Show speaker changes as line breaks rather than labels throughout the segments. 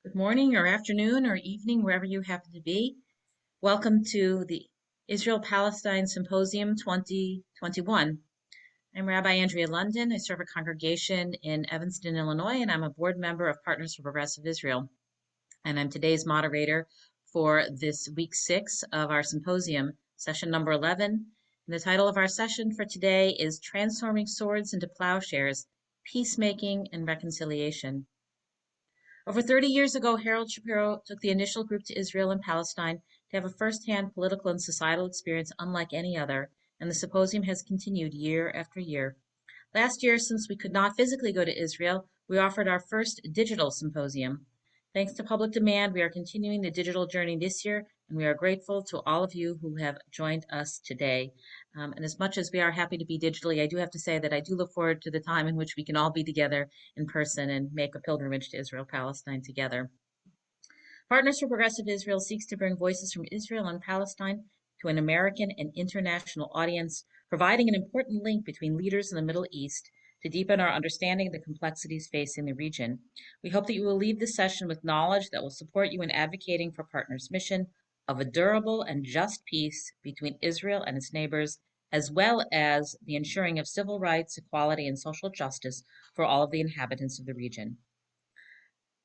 Good morning or afternoon or evening, wherever you happen to be. Welcome to the Israel-Palestine Symposium 2021. I'm Rabbi Andrea London. I serve a congregation in Evanston, Illinois, and I'm a board member of Partners for Progressive Israel. And I'm today's moderator for this week 6 of our symposium, session number 11. And the title of our session for today is Transforming Swords into Plowshares, Peacemaking and Reconciliation. Over 30 years ago, Harold Shapiro took the initial group to Israel and Palestine to have a first-hand political and societal experience unlike any other, and the symposium has continued year after year. Last year, since we could not physically go to Israel, we offered our first digital symposium. Thanks to public demand, we are continuing the digital journey this year, and we are grateful to all of you who have joined us today. And as much as we are happy to be digitally, I do have to say that I do look forward to the time in which we can all be together in person and make a pilgrimage to Israel, Palestine together. Partners for Progressive Israel seeks to bring voices from Israel and Palestine to an American and international audience, providing an important link between leaders in the Middle East to deepen our understanding of the complexities facing the region. We hope that you will leave this session with knowledge that will support you in advocating for Partners' mission of a durable and just peace between Israel and its neighbors, as well as the ensuring of civil rights, equality, and social justice for all of the inhabitants of the region.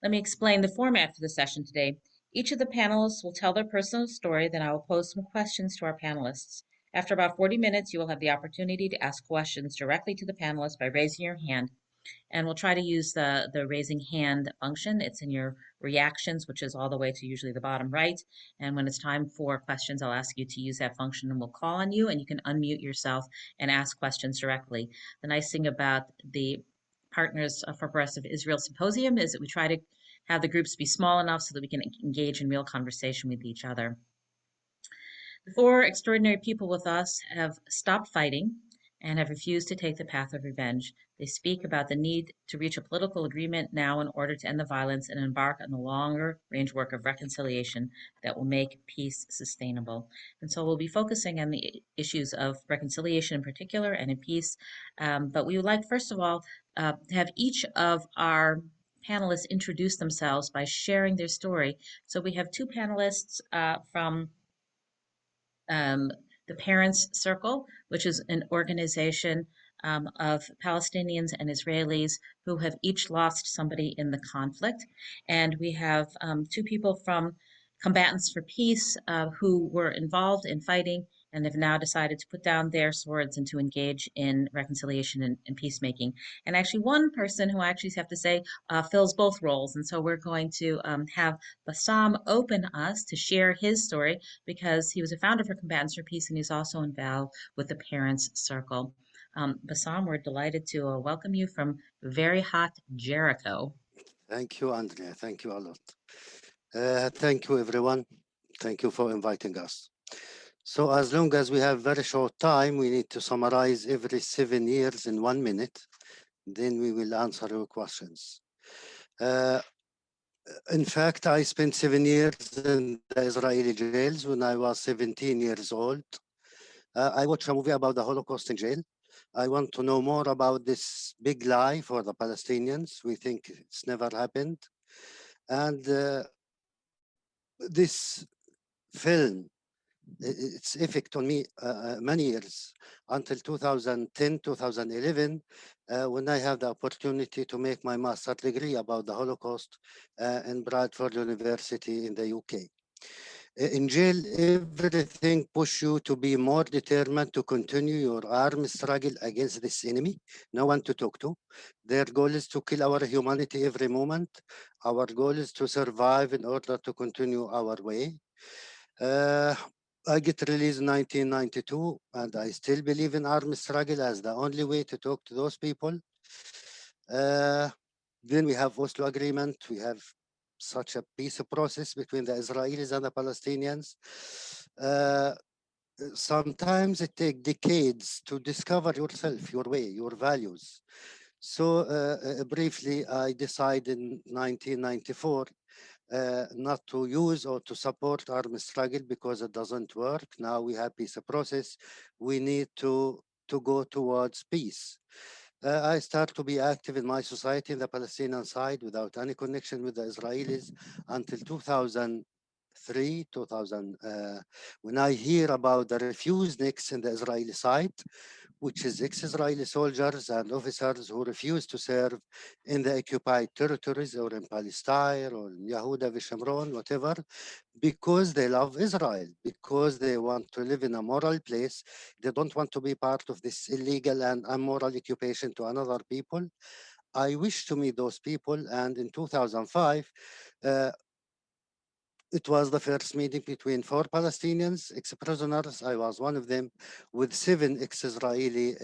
Let me explain the format for the session today. Each of the panelists will tell their personal story, then I will pose some questions to our panelists. After about 40 minutes, you will have the opportunity to ask questions directly to the panelists by raising your hand. And we'll try to use the raising hand function. It's in your reactions, which is all the way to usually the bottom right. And when it's time for questions, I'll ask you to use that function and we'll call on you and you can unmute yourself and ask questions directly. The nice thing about the Partners for Progressive Israel Symposium is that we try to have the groups be small enough so that we can engage in real conversation with each other. The four extraordinary people with us have stopped fighting and have refused to take the path of revenge. They speak about the need to reach a political agreement now in order to end the violence and embark on the longer range work of reconciliation that will make peace sustainable. And so we'll be focusing on the issues of reconciliation in particular and in peace. But we would like, first of all, to have each of our panelists introduce themselves by sharing their story. So we have two panelists from the Parents Circle, which is an organization of Palestinians and Israelis who have each lost somebody in the conflict. And we have two people from Combatants for Peace who were involved in fighting and have now decided to put down their swords and to engage in reconciliation and peacemaking. And actually one person who I actually have to say fills both roles. And so we're going to have Bassam open us to share his story because he was a founder for Combatants for Peace and he's also involved with the Parents Circle. Bassam, we're delighted to welcome you from very hot Jericho.
Thank you, Andrea. Thank you a lot. Thank you, everyone. Thank you for inviting us. So as long as we have very short time, we need to summarize every 7 years in 1 minute. Then we will answer your questions. In fact, I spent 7 years in the Israeli jails when I was 17 years old. I watched a movie about the Holocaust in jail. I want to know more about this big lie for the Palestinians. We think it's never happened. And this film, its effect on me many years until 2010, 2011, when I had the opportunity to make my master's degree about the Holocaust in Bradford University in the UK. In jail, everything pushes you to be more determined to continue your armed struggle against this enemy, no one to talk to. Their goal is to kill our humanity every moment. Our goal is to survive in order to continue our way. I get released in 1992, and I still believe in armed struggle as the only way to talk to those people. Then we have Oslo Agreement. We have such a peace process between the Israelis and the Palestinians. Sometimes it takes decades to discover yourself, your way, your values. So briefly, I decided in 1994 not to use or to support armed struggle because it doesn't work. Now we have peace process. We need to go towards peace. I start to be active in my society in the Palestinian side without any connection with the Israelis until 2003, 2000, when I hear about the refuseniks in the Israeli side, which is ex-Israeli soldiers and officers who refuse to serve in the occupied territories or in Palestine or in Yehuda Vishimron, whatever, because they love Israel, because they want to live in a moral place. They don't want to be part of this illegal and immoral occupation to another people. I wish to meet those people, and in 2005, uh, it was the first meeting between four Palestinians, ex-prisoners. I was one of them, with seven ex-Israeli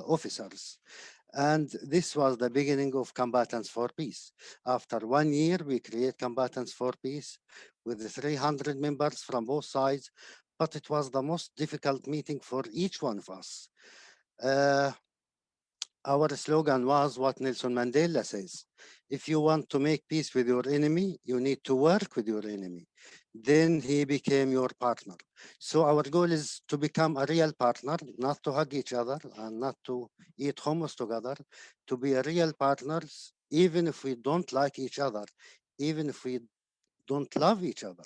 officers. And this was the beginning of Combatants for Peace. After 1 year, we create Combatants for Peace with 300 members from both sides, but it was the most difficult meeting for each one of us. Uh, our slogan was what Nelson Mandela says. If you want to make peace with your enemy, you need to work with your enemy. Then he became your partner. So our goal is to become a real partner, not to hug each other and not to eat hummus together, to be a real partners, even if we don't like each other, even if we don't love each other.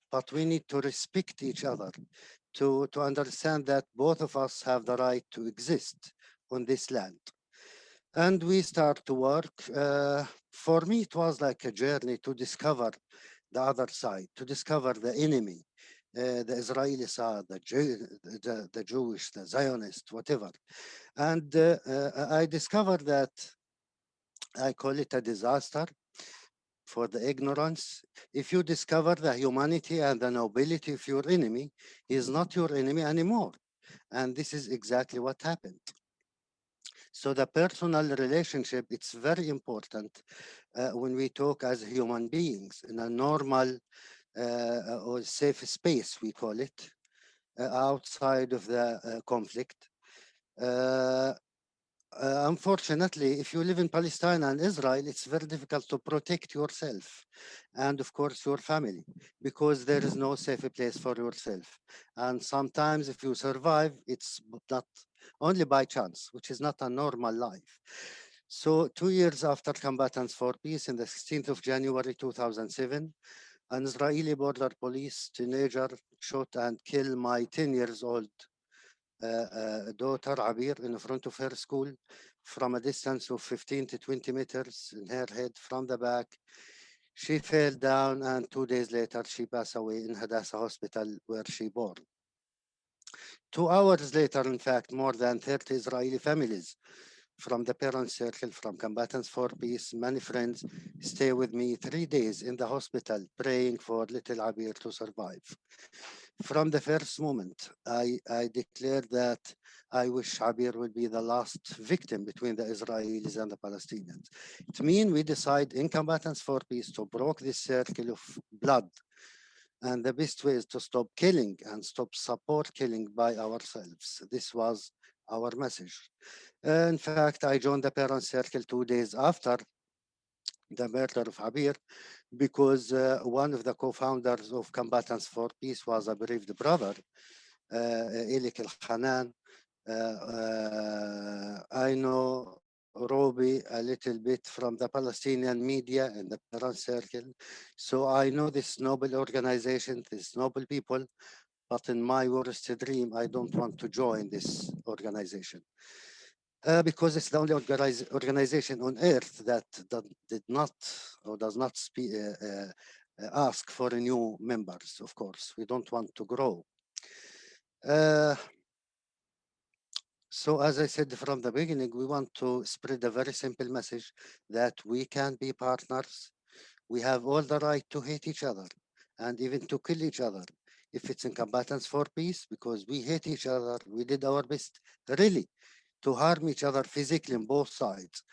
But we need to respect each other, to understand that both of us have the right to exist on this land. And we start to work. For me, it was like a journey to discover the other side, to discover the enemy, the Israeli side, the Jewish, the Zionist, whatever. And I discovered that I call it a disaster for the ignorance. If you discover the humanity and the nobility of your enemy, he is not your enemy anymore. And this is exactly what happened. So the personal relationship, it's very important when we talk as human beings in a normal or safe space, we call it, outside of the conflict. Uh, Unfortunately, if you live in Palestine and Israel, it's very difficult to protect yourself and, of course, your family because there is no safe place for yourself. And sometimes, if you survive, it's not only by chance, which is not a normal life. So, 2 years after Combatants for Peace, in the 16th of January 2007, an Israeli border police teenager shot and killed my 10 years old daughter Abir in front of her school from a distance of 15 to 20 meters in her head from the back. She fell down and 2 days later she passed away in Hadassah Hospital where she born. 2 hours later, in fact, more than 30 Israeli families from the parent circle, from Combatants for Peace, many friends stay with me 3 days in the hospital praying for little Abir to survive. From the first moment, I declared that I wish Abir would be the last victim between the Israelis and the Palestinians. It means we decide in Combatants for Peace to break this circle of blood. And the best way is to stop killing and stop support killing by ourselves. This was our message. In fact, I joined the parent circle 2 days after the murder of Abir because one of the co-founders of Combatants for Peace was a bereaved brother, Elik Al-Hanan. I know Robi a little bit from the Palestinian media and the parent circle. So I know this noble organization, these noble people, but in my worst dream, I don't want to join this organization. Because it's the only organization on earth that did not or does not ask for new members, of course. We don't want to grow. So as I said from the beginning, we want to spread a very simple message that we can be partners. We have all the right to hate each other and even to kill each other if it's in Combatants for Peace, because we hate each other. We did our best, really, to harm each other physically on both sides.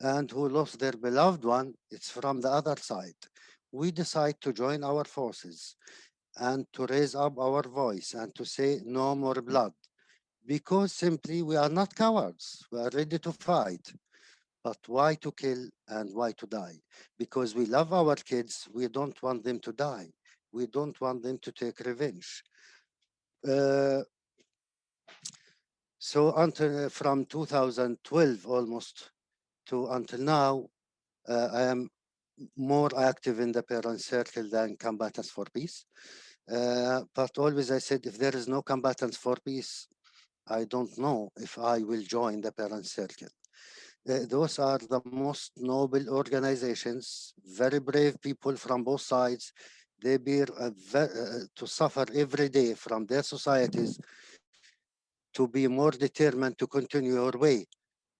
And who lost their beloved one, it's from the other side. We decide to join our forces and to raise up our voice and to say no more blood, because simply we are not cowards. We are ready to fight. But why to kill and why to die? Because we love our kids. We don't want them to die. We don't want them to take revenge. Uh, So until from 2012 almost to until now, I am more active in the parent circle than Combatants for Peace. But always I said, if there is no Combatants for Peace, I don't know if I will join the parent circle. Those are the most noble organizations, very brave people from both sides. They bear to suffer every day from their societies to be more determined to continue your way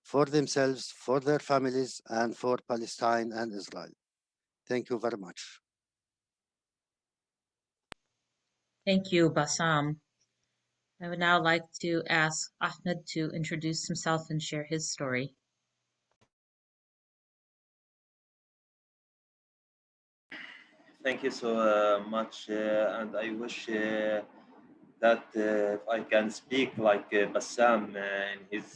for themselves, for their families, and for Palestine and Israel. Thank you very much.
Thank you, Bassam. I would now like to ask Ahmed to introduce himself and share his story.
Thank you so much, and I wish that if I can speak like Bassam in his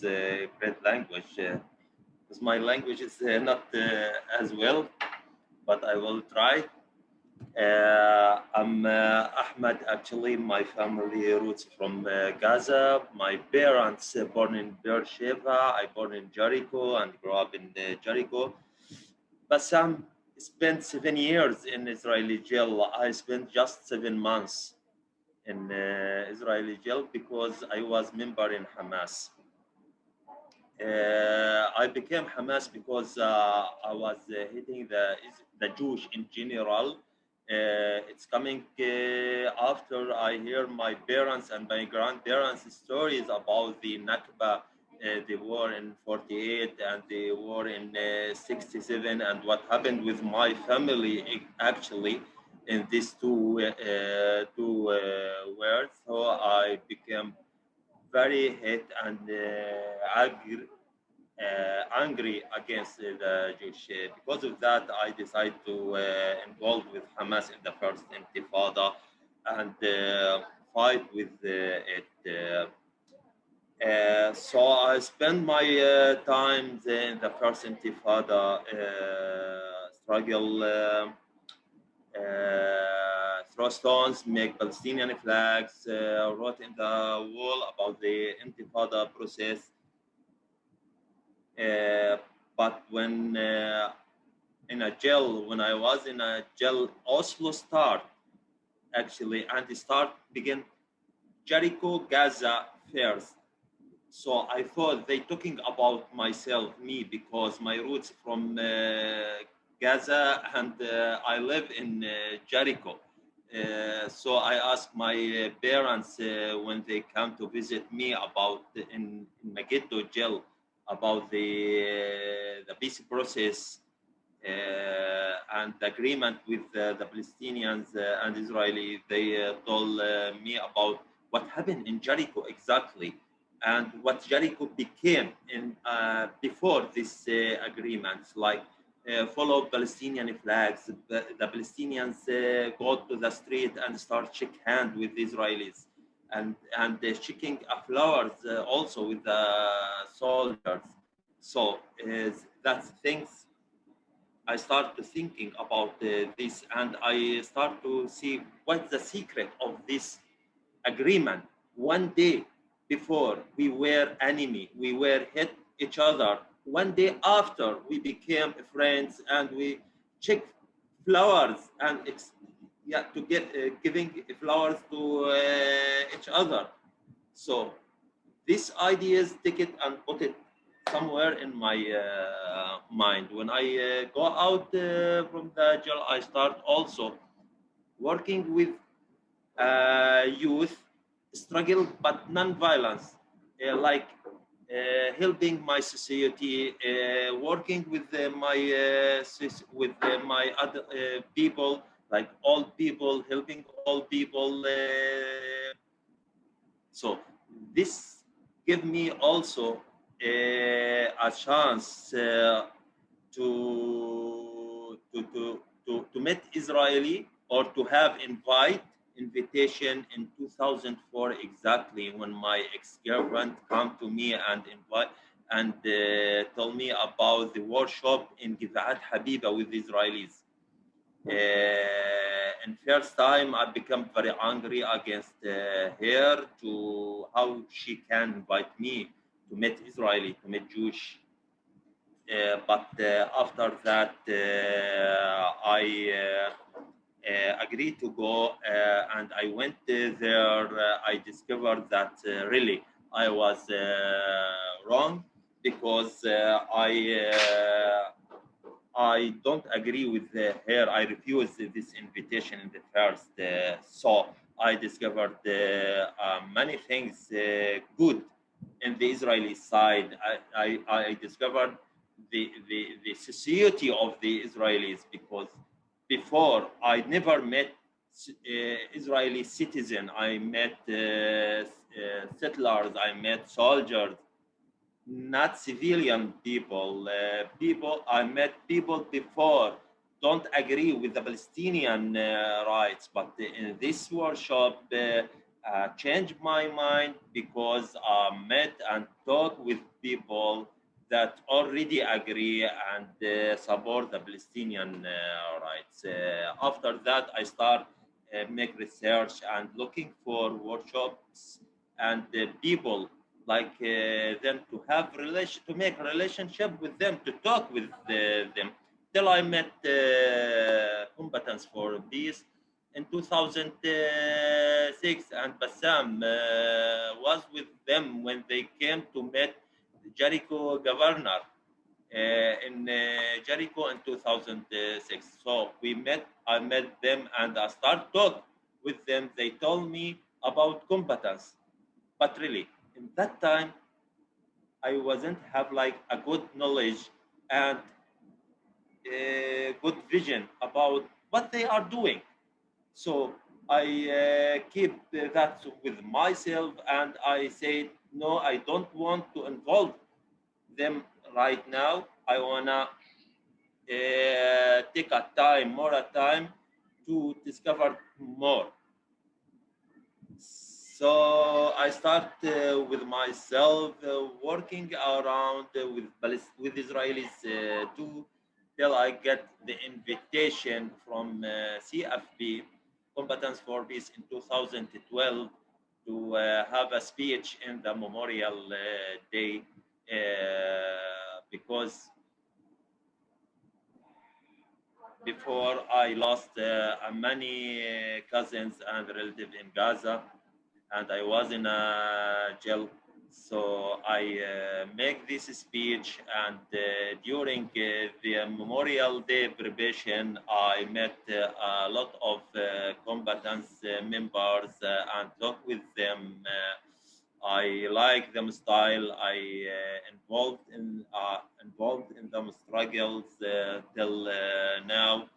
great language, because my language is not as well, but I will try. I'm Ahmed. Actually, my family roots from Gaza. My parents born in Beersheba. I born in Jericho and grew up in Jericho. Bassam spent 7 years in Israeli jail. I spent just 7 months in Israeli jail because I was member in Hamas. I became Hamas because I was hating the Jewish in general. It's coming after I hear my parents and my grandparents' stories about the Nakba, the war in 48 and the war in 67, and what happened with my family actually in these two words. So I became very hate and angry against the Jewish. Because of that, I decided to involve with Hamas in the first Intifada and fight with it. So I spent my time in the first Intifada struggle. Throw stones, make Palestinian flags, wrote in the wall about the Intifada process. But when in a jail, when I was in a jail, Oslo start actually, and the start begin Jericho, Gaza first. So I thought they talking about myself, me, because my roots from Gaza and I live in Jericho. So I asked my parents when they come to visit me about in Megiddo jail about the peace process and the agreement with the Palestinians and Israeli. They told me about what happened in Jericho exactly and what Jericho became in before this agreement, like follow Palestinian flags. The Palestinians go to the street and start shake hand with the Israelis, and shaking flowers also with the soldiers. So that's things I start to thinking about this, and I start to see what's the secret of this agreement. One day before we were enemy, we were hit each other. One day after we became friends and we check flowers and yeah, to get giving flowers to each other. So these ideas, take it and put it somewhere in my mind. When I go out from the jail, I start also working with youth struggle, but non-violence, like helping my society, working with my other people, like old people, helping old people. So this give me also a chance to meet Israeli or to have invitation in 2004 exactly, when my ex-girlfriend come to me and invite and told me about the workshop in Givat Habiba with Israelis. in first time I become very angry against her to how she can invite me to meet Israeli, to meet Jewish. But after that, I agreed to go, and I went there. I discovered that really I was wrong because I don't agree with her. I refused this invitation in the first. So I discovered many things good in the Israeli side. I discovered the society of the Israelis because before I never met Israeli citizen. I met settlers. I met soldiers, not civilian people. I met people before don't agree with the Palestinian rights, but in this workshop changed my mind because I met and talked with people that already agree and support the Palestinian rights. After that, I start make research and looking for workshops and people like them to have to make a relationship with them, to talk with them. Till I met Combatants for Peace in 2006, and Bassam was with them when they came to meet Jericho governor in Jericho in 2006. So I met them and I started talk with them. They told me about Combatants, but really in that time I wasn't have like a good knowledge and a good vision about what they are doing. So I keep that with myself, and I said, no, I don't want to involve them right now. I wanna take more time to discover more. So I start with myself working around with Israelis too, till I get the invitation from CFP, Combatants for Peace, in 2012 to have a speech in the Memorial Day because before I lost many cousins and relatives in Gaza, and I was in a jail. So I make this speech, and during the Memorial Day preparation, I met a lot of combatants members and talk with them. I like them style. I involved in them struggles till now.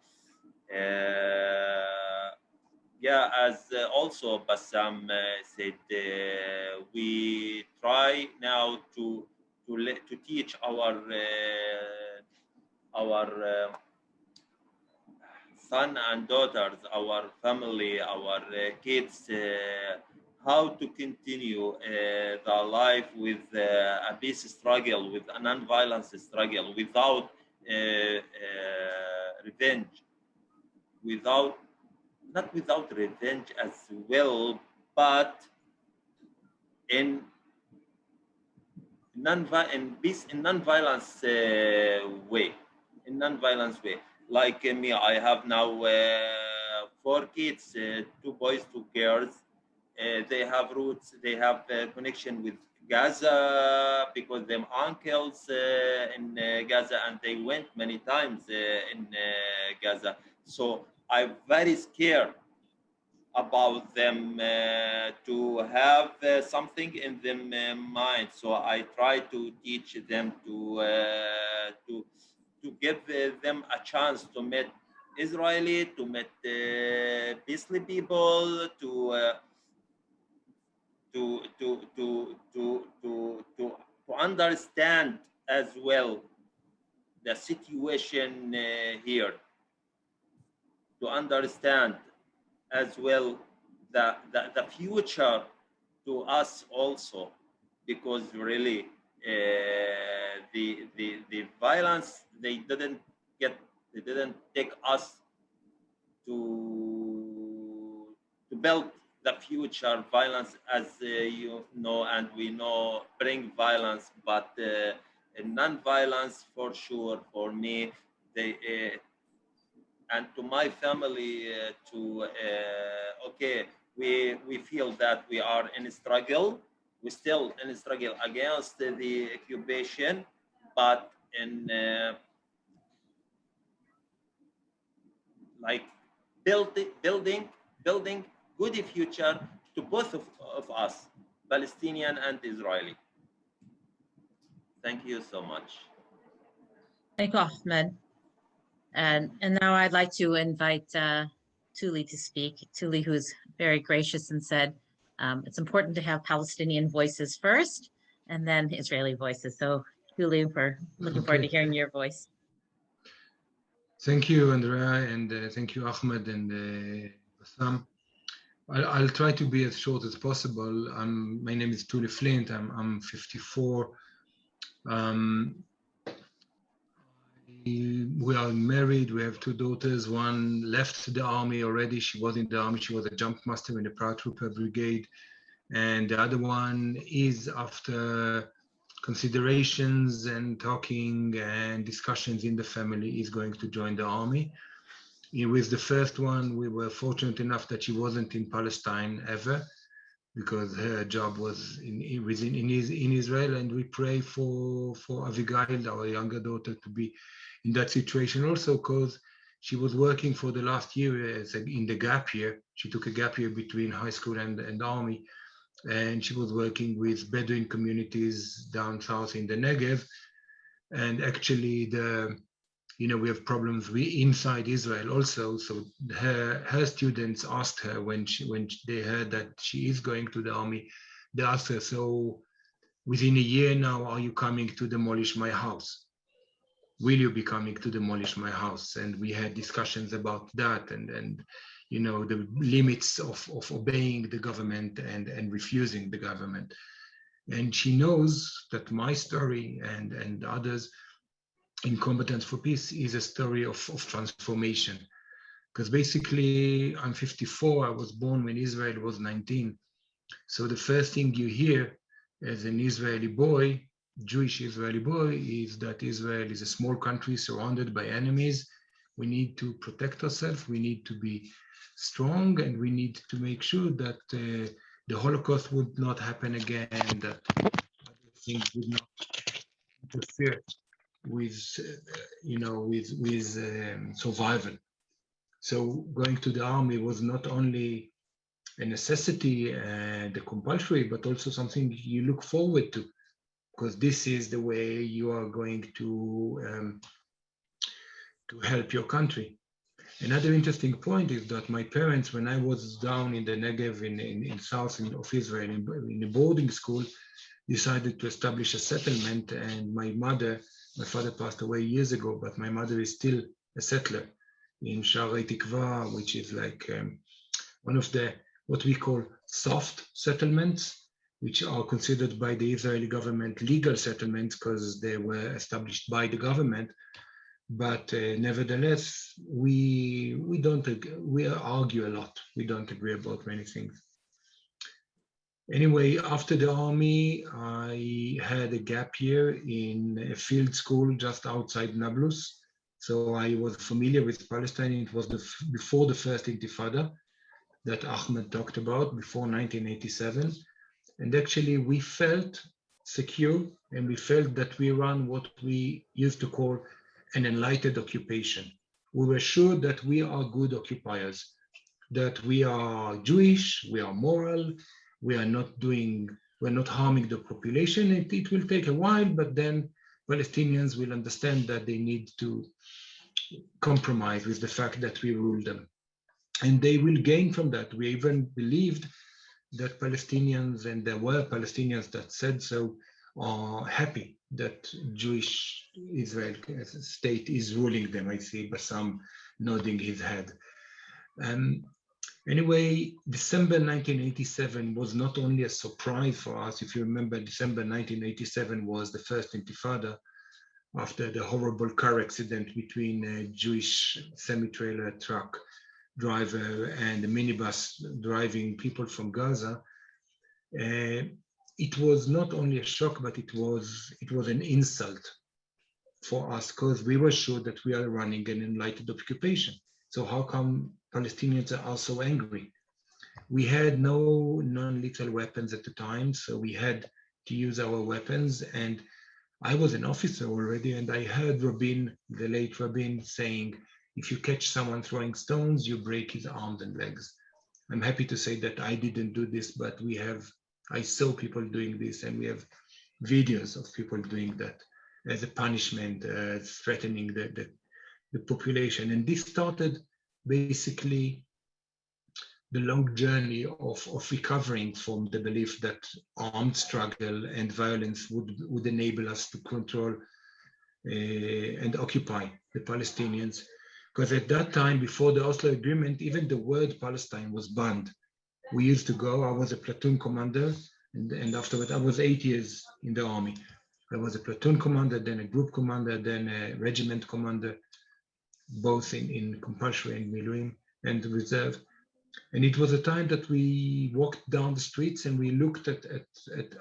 Yeah, as also Bassam said, we try now to teach our son and daughters, our family, our kids, how to continue the life with a peace struggle, with a non-violence struggle, without revenge, not without revenge as well, but in non-violence way, in non-violence way. Like me, I have now 4 kids, 2 boys, 2 girls. They have roots, they have connection with Gaza because them uncles in Gaza, and they went many times in Gaza. So I'm very scared about them to have something in them mind. So I try to teach them to give them a chance to meet Israeli, to meet peaceful people, to understand as well the situation here, to understand as well the future to us also, because really the violence they didn't take us to build the future. Violence, as you know and we know, bring violence, but non-violence for sure for me. They and to my family to okay, we feel that we are in a struggle. We still in a struggle against the occupation, but in like building good future to both of us, Palestinian and Israeli. Thank you so much.
Thank you, Ahmed. And now I'd like to invite Tuly to speak. Tuly, who's very gracious and said it's important to have Palestinian voices first and then Israeli voices. So Tuly, we're looking forward to hearing your voice.
Thank you, Andrea, and thank you, Ahmed and Bassam. I'll try to be as short as possible. My name is Tuly Flint. I'm 54. We are married. We have two daughters. One left the army already. She was in the army. She was a jump master in the paratrooper brigade. And the other one is, after considerations and talking and discussions in the family, is going to join the army. With the first one, we were fortunate enough that she wasn't in Palestine ever, because her job was in Israel, and we pray for Avigail, our younger daughter, to be in that situation also, because she was working for the last year in the gap year. She took a gap year between high school and army, and she was working with Bedouin communities down south in the Negev. And actually, we have problems inside Israel also. So her students asked her when they heard that she is going to the army, they asked her, so within a year now, are you coming to demolish my house? Will you be coming to demolish my house? And we had discussions about that and the limits of obeying the government and refusing the government. And she knows that my story and others in Combatants for Peace is a story of transformation. Because basically, I'm 54, I was born when Israel was 19. So the first thing you hear as an Israeli boy, Jewish Israeli boy, is that Israel is a small country surrounded by enemies. We need to protect ourselves, we need to be strong, and we need to make sure that the Holocaust would not happen again, that other things would not interfere with survival. So going to the army was not only a necessity and a compulsory, but also something you look forward to, because this is the way you are going to help your country. Another interesting point is that my parents, when I was down in the Negev in south of Israel in a boarding school, decided to establish a settlement. And my father passed away years ago, but my mother is still a settler in Sha'arei Tikva, which is like one of the what we call soft settlements, which are considered by the Israeli government legal settlements because they were established by the government. But nevertheless, we argue a lot. We don't agree about many things. Anyway, after the army, I had a gap year in a field school just outside Nablus. So I was familiar with Palestine. It was before the first Intifada that Ahmed talked about, before 1987. And actually, we felt secure, and we felt that we ran what we used to call an enlightened occupation. We were sure that we are good occupiers, that we are Jewish, we are moral, we're not harming the population. It will take a while, but then Palestinians will understand that they need to compromise with the fact that we rule them. And they will gain from that. We even believed that Palestinians, and there were Palestinians that said so, are happy that Jewish Israel state is ruling them. I see Bassam nodding his head. Anyway, December 1987 was not only a surprise for us. If you remember, December 1987 was the first Intifada after the horrible car accident between a Jewish semi-trailer truck driver and a minibus driving people from Gaza, it was not only a shock, but it was an insult for us, because we were sure that we are running an enlightened occupation. So how come Palestinians are so angry? We had no non-lethal weapons at the time, so we had to use our weapons. And I was an officer already, and I heard Rabin, the late Rabin, saying, if you catch someone throwing stones, you break his arms and legs. I'm happy to say that I didn't do this, but I saw people doing this, and we have videos of people doing that as a punishment, threatening the population. And this started basically the long journey of recovering from the belief that armed struggle and violence would enable us to control and occupy the Palestinians. Because at that time, before the Oslo Agreement, even the word Palestine was banned. We used to go, I was a platoon commander, and afterwards I was 8 years in the army. I was a platoon commander, then a group commander, then a regiment commander, both in compulsory and Miluim and reserve. And it was a time that we walked down the streets and we looked at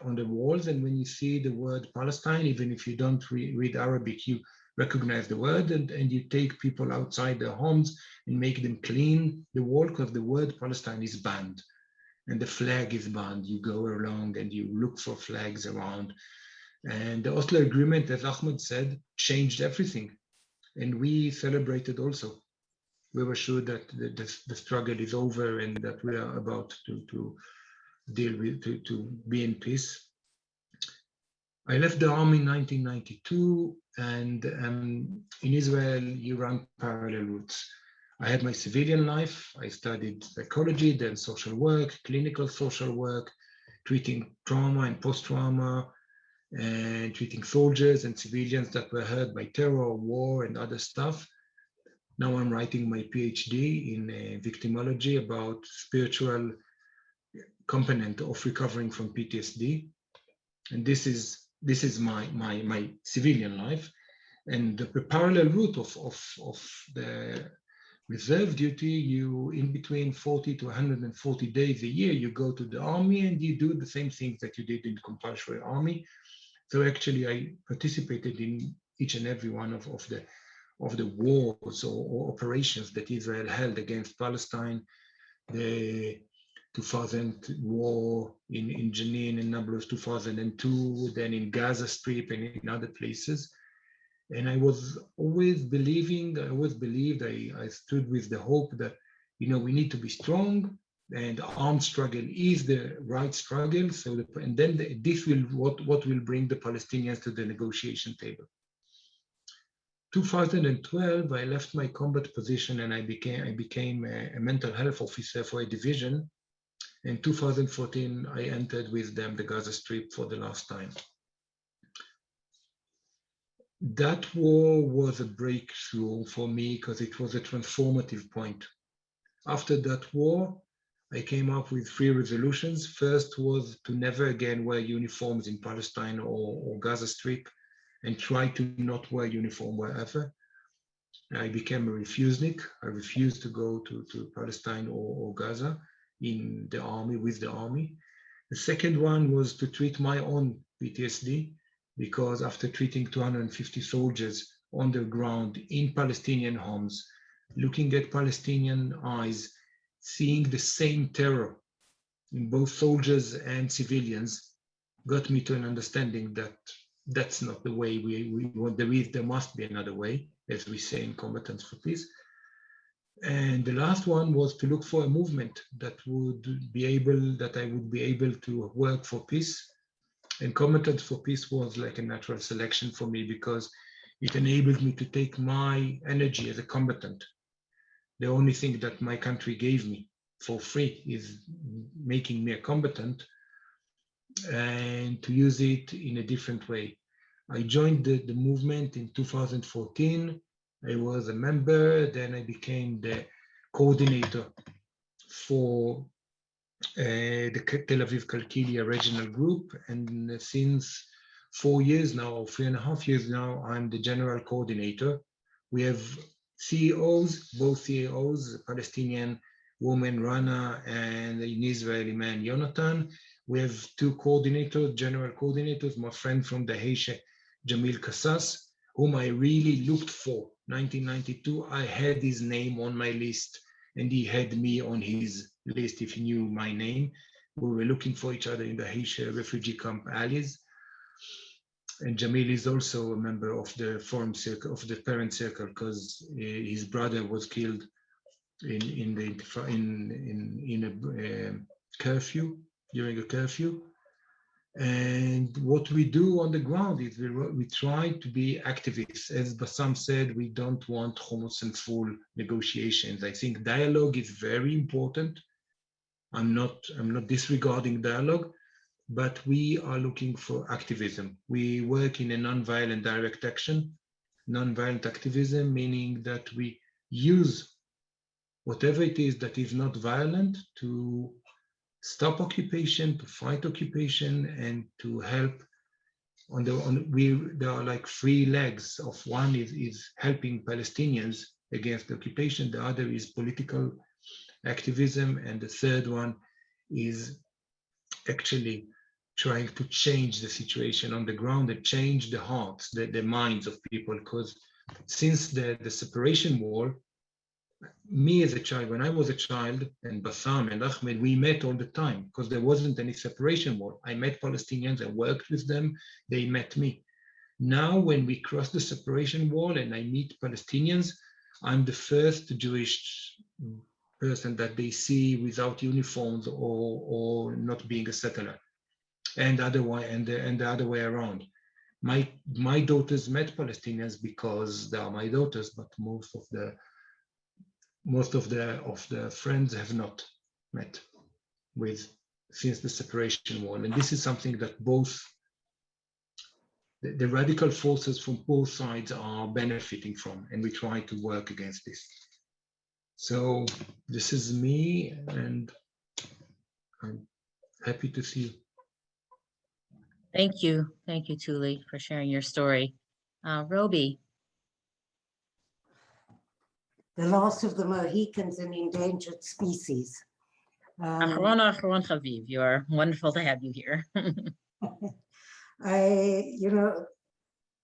on the walls, and when you see the word Palestine, even if you don't read Arabic, you recognize the word, and you take people outside their homes and make them clean the wall, because the word Palestine is banned and the flag is banned. You go along and you look for flags around. And the Oslo Agreement, as Ahmed said, changed everything. And we celebrated also. We were sure that the struggle is over and that we are about to deal with, to be in peace. I left the army in 1992, and in Israel, you run parallel routes. I had my civilian life. I studied psychology, then social work, clinical social work, treating trauma and post-trauma, and treating soldiers and civilians that were hurt by terror, war, and other stuff. Now I'm writing my PhD in victimology about spiritual component of recovering from PTSD. And this is my civilian life. And the parallel route of the reserve duty, you in between 40 to 140 days a year, you go to the army and you do the same things that you did in compulsory army. So actually I participated in each and every one of the wars or operations that Israel held against Palestine, the 2000 war in Jenin in Nablus 2002, then in Gaza Strip and in other places. And I was always believed, I stood with the hope that, we need to be strong, and armed struggle is the right struggle. So, this will what will bring the Palestinians to the negotiation table. 2012, I left my combat position and I became a mental health officer for a division. In 2014, I entered with them the Gaza Strip for the last time. That war was a breakthrough for me because it was a transformative point. After that war, I came up with 3 resolutions. First was to never again wear uniforms in Palestine or Gaza Strip, and try to not wear uniform wherever. I became a refusenik. I refused to go to Palestine or Gaza in the army, with the army. The second one was to treat my own PTSD, because after treating 250 soldiers on the ground in Palestinian homes, looking at Palestinian eyes, seeing the same terror in both soldiers and civilians, got me to an understanding that that's not the way we want. There must be another way, as we say in Combatants for Peace. And the last one was to look for a movement that I would be able to work for peace. And Combatants for Peace was like a natural selection for me, because it enabled me to take my energy as a combatant. The only thing that my country gave me for free is making me a combatant, and to use it in a different way. I joined the movement in 2014. I was a member, then I became the coordinator for the Tel Aviv Kalkilia regional group. And since 4 years now, 3.5 years now, I'm the general coordinator. We have CEOs, both CEOs, a Palestinian woman, Rana, and an Israeli man, Yonatan. We have two coordinators, general coordinators, my friend from the Daesh, Jamil Kassas, whom I really looked for. 1992, I had his name on my list, and he had me on his list if he knew my name. We were looking for each other in the Daesh refugee camp alleys. And Jamil is also a member of the forum circle, of the parent circle, because his brother was killed in a curfew, during a curfew. And what we do on the ground is we try to be activists. As Bassam said, we don't want hummus and full negotiations. I think dialogue is very important. I'm not disregarding dialogue, but we are looking for activism. We work in a non-violent direct action. Non-violent activism, meaning that we use whatever it is that is not violent to stop occupation, to fight occupation, and to help. There are like three legs of one is helping Palestinians against the occupation, the other is political activism, and the third one is actually trying to change the situation on the ground and change the hearts, the minds of people. Because since the separation war, me as a child, when I was a child, and Bassam and Ahmed, we met all the time because there wasn't any separation war. I met Palestinians, I worked with them, they met me. Now, when we cross the separation wall and I meet Palestinians, I'm the first Jewish person that they see without uniforms or not being a settler, and the other way around. My daughters met Palestinians because they are my daughters, but most of the friends have not met with since the separation wall. And this is something that both the radical forces from both sides are benefiting from, and we try to work against this. So this is me, and I'm happy to see you.
Thank you, Tuly, for sharing your story. Robi.
The last of the Mohicans, an endangered species.
Aharon Chaviv, you are wonderful to have you here.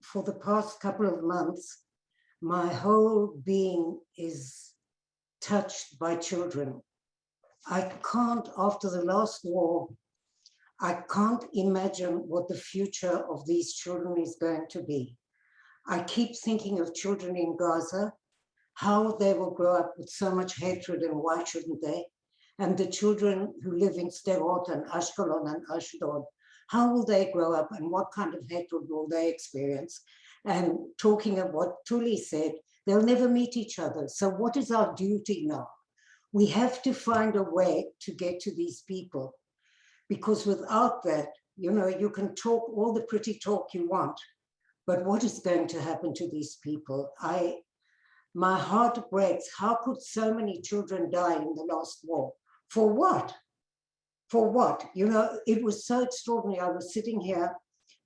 For the past couple of months, my whole being is touched by children. I can't, after the last war, I can't imagine what the future of these children is going to be. I keep thinking of children in Gaza, how they will grow up with so much hatred, and why shouldn't they? And the children who live in Sderot and Ashkelon and Ashdod, how will they grow up and what kind of hatred will they experience? And talking of what Tuly said, they'll never meet each other. So what is our duty now? We have to find a way to get to these people, because without that, you can talk all the pretty talk you want, but what is going to happen to these people? My heart breaks. How could so many children die in the last war? For what? For what? It was so extraordinary. I was sitting here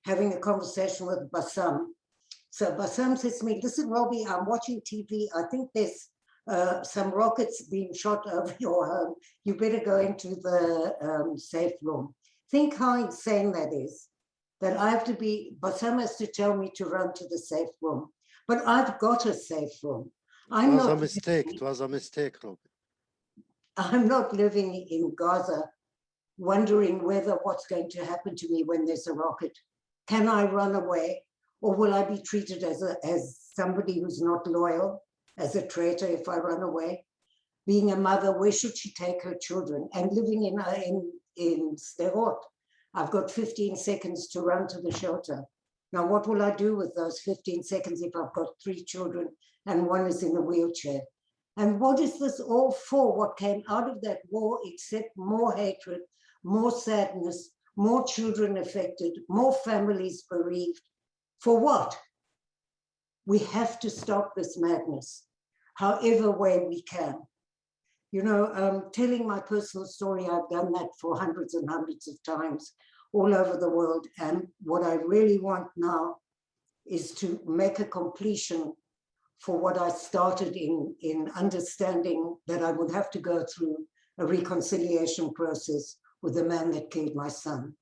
having a conversation with Bassam. So Bassam says to me, listen, Robi, I'm watching TV. I think there's some rockets being shot over your home. You better go into the safe room. Think how insane that is, that I have to Bassam has to tell me to run to the safe room. But I've got a safe room.
It was a mistake, Robi.
I'm not living in Gaza wondering what's going to happen to me when there's a rocket. Can I run away? Or will I be treated as somebody who's not loyal, as a traitor if I run away? Being a mother, where should she take her children? And living in Sderot, I've got 15 seconds to run to the shelter. Now, what will I do with those 15 seconds if I've got 3 children and one is in a wheelchair? And what is this all for? What came out of that war except more hatred, more sadness, more children affected, more families bereaved? For what? We have to stop this madness, however way we can. Telling my personal story, I've done that for hundreds and hundreds of times all over the world. And what I really want now is to make a completion for what I started in understanding that I would have to go through a reconciliation process with the man that killed my son.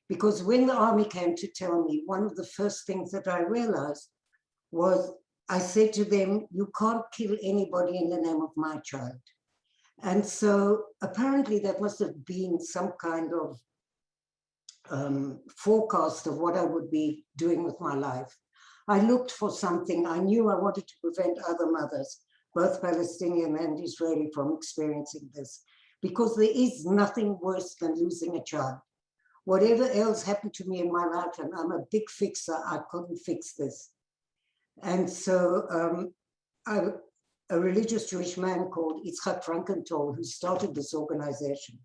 Because when the army came to tell me, one of the first things that I realized was, I said to them, you can't kill anybody in the name of my child. And so apparently that must have been some kind of forecast of what I would be doing with my life. I looked for something. I knew I wanted to prevent other mothers, both Palestinian and Israeli, from experiencing this, because there is nothing worse than losing a child. Whatever else happened to me in my life, and I'm a big fixer, I couldn't fix this. And so a religious Jewish man called Yitzhak Frankenthal, who started this organization,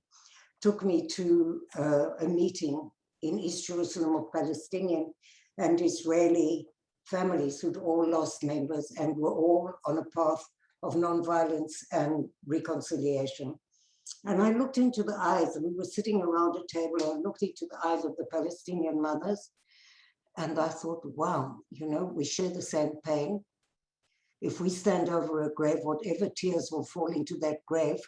took me to a meeting in East Jerusalem of Palestinian and Israeli families who'd all lost members and were all on a path of nonviolence and reconciliation. And I looked into the eyes, and we were sitting around a table, and I looked into the eyes of the Palestinian mothers, and I thought, wow, you know, we share the same pain. If we stand over a grave, whatever tears will fall into that grave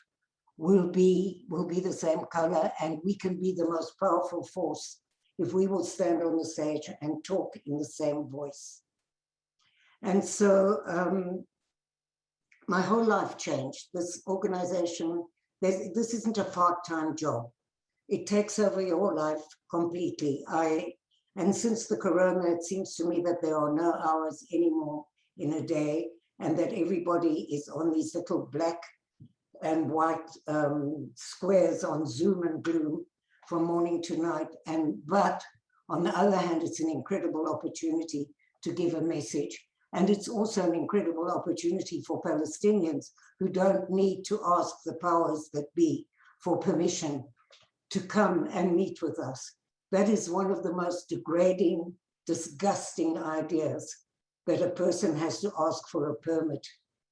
will be the same color, and we can be the most powerful force if we will stand on the stage and talk in the same voice. And so my whole life changed. This organization, this isn't a part-time job. It takes over your life completely. And since the corona, it seems to me that there are no hours anymore in a day, and that everybody is on these little black and white squares on Zoom and Gloom from morning to night. But on the other hand, it's an incredible opportunity to give a message. And it's also an incredible opportunity for Palestinians who don't need to ask the powers that be for permission to come and meet with us. That is one of the most degrading, disgusting ideas, that a person has to ask for a permit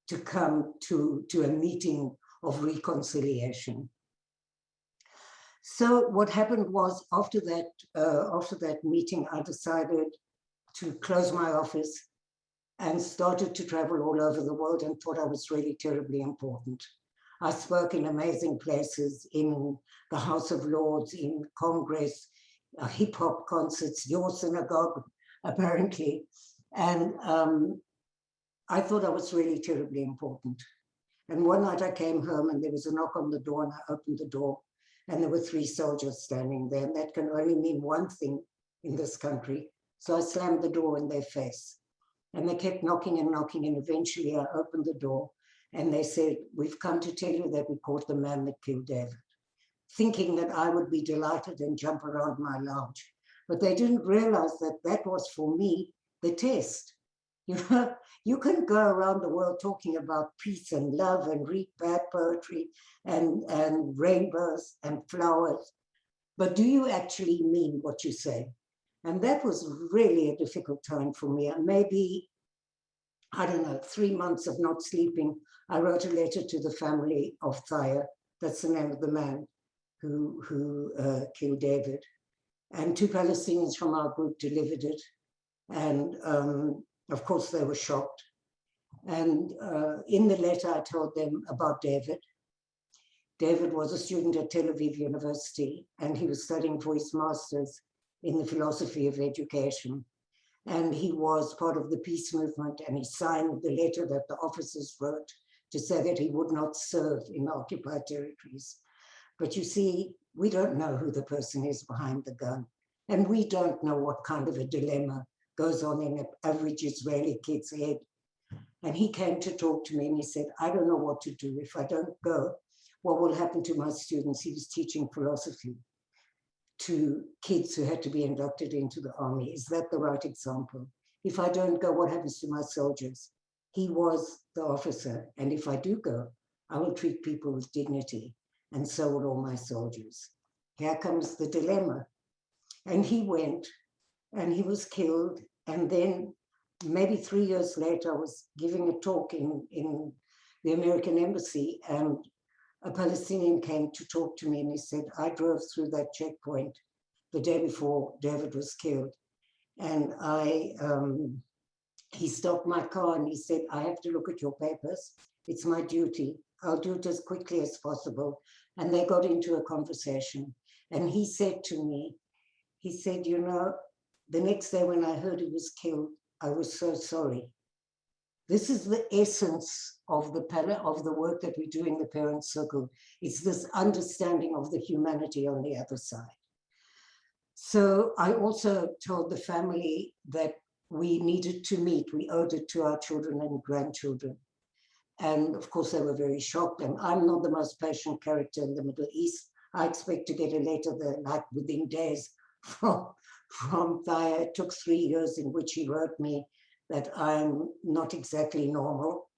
to come to a meeting of reconciliation. So what happened was, after that meeting, I decided to close my office and started to travel all over the world, and thought I was really terribly important. I spoke in amazing places, in the House of Lords, in Congress, hip hop concerts, your synagogue, apparently. And I thought I was really terribly important. And one night I came home and there was a knock on the door, and I opened the door, and there were 3 soldiers standing there. And that can only mean one thing in this country. So I slammed the door in their face. And they kept knocking and knocking, and eventually I opened the door, and they said, we've come to tell you that we caught the man that killed David, thinking that I would be delighted and jump around my lounge. But they didn't realize that that was, for me, the test. You know, you can go around the world talking about peace and love and read bad poetry and rainbows and flowers, but do you actually mean what you say? And that was really a difficult time for me. And maybe, I don't know, 3 months of not sleeping, I wrote a letter to the family of Thaya, that's the name of the man who killed David. And 2 Palestinians from our group delivered it. And of course they were shocked. And in the letter I told them about David. David was a student at Tel Aviv University, and he was studying for his master's in the philosophy of education. And he was part of the peace movement, and he signed the letter that the officers wrote to say that he would not serve in occupied territories. But you see, we don't know who the person is behind the gun. And we don't know what kind of a dilemma goes on in an average Israeli kid's head. And he came to talk to me, and he said, I don't know what to do. If I don't go, what will happen to my students? He was teaching philosophy to kids who had to be inducted into the army. Is that the right example? If I don't go, what happens to my soldiers? He was the officer, and if I do go, I will treat people with dignity, and so will all my soldiers. Here comes the dilemma. And he went, and he was killed, and then maybe 3 years later, I was giving a talk in the American embassy, and a Palestinian came to talk to me, and he said, I drove through that checkpoint the day before David was killed, and I he stopped my car and he said, I have to look at your papers. It's my duty. I'll do it as quickly as possible. And they got into a conversation. And he said to me, he said, you know, the next day when I heard he was killed, I was so sorry. This is the essence of the work that we do in the Parent Circle. It's this understanding of the humanity on the other side. So I also told the family that we needed to meet. We owed it to our children and grandchildren. And of course, they were very shocked. And I'm not the most patient character in the Middle East. I expect to get a letter there, like within days from Thaya. It took 3 years in which he wrote me that I'm not exactly normal.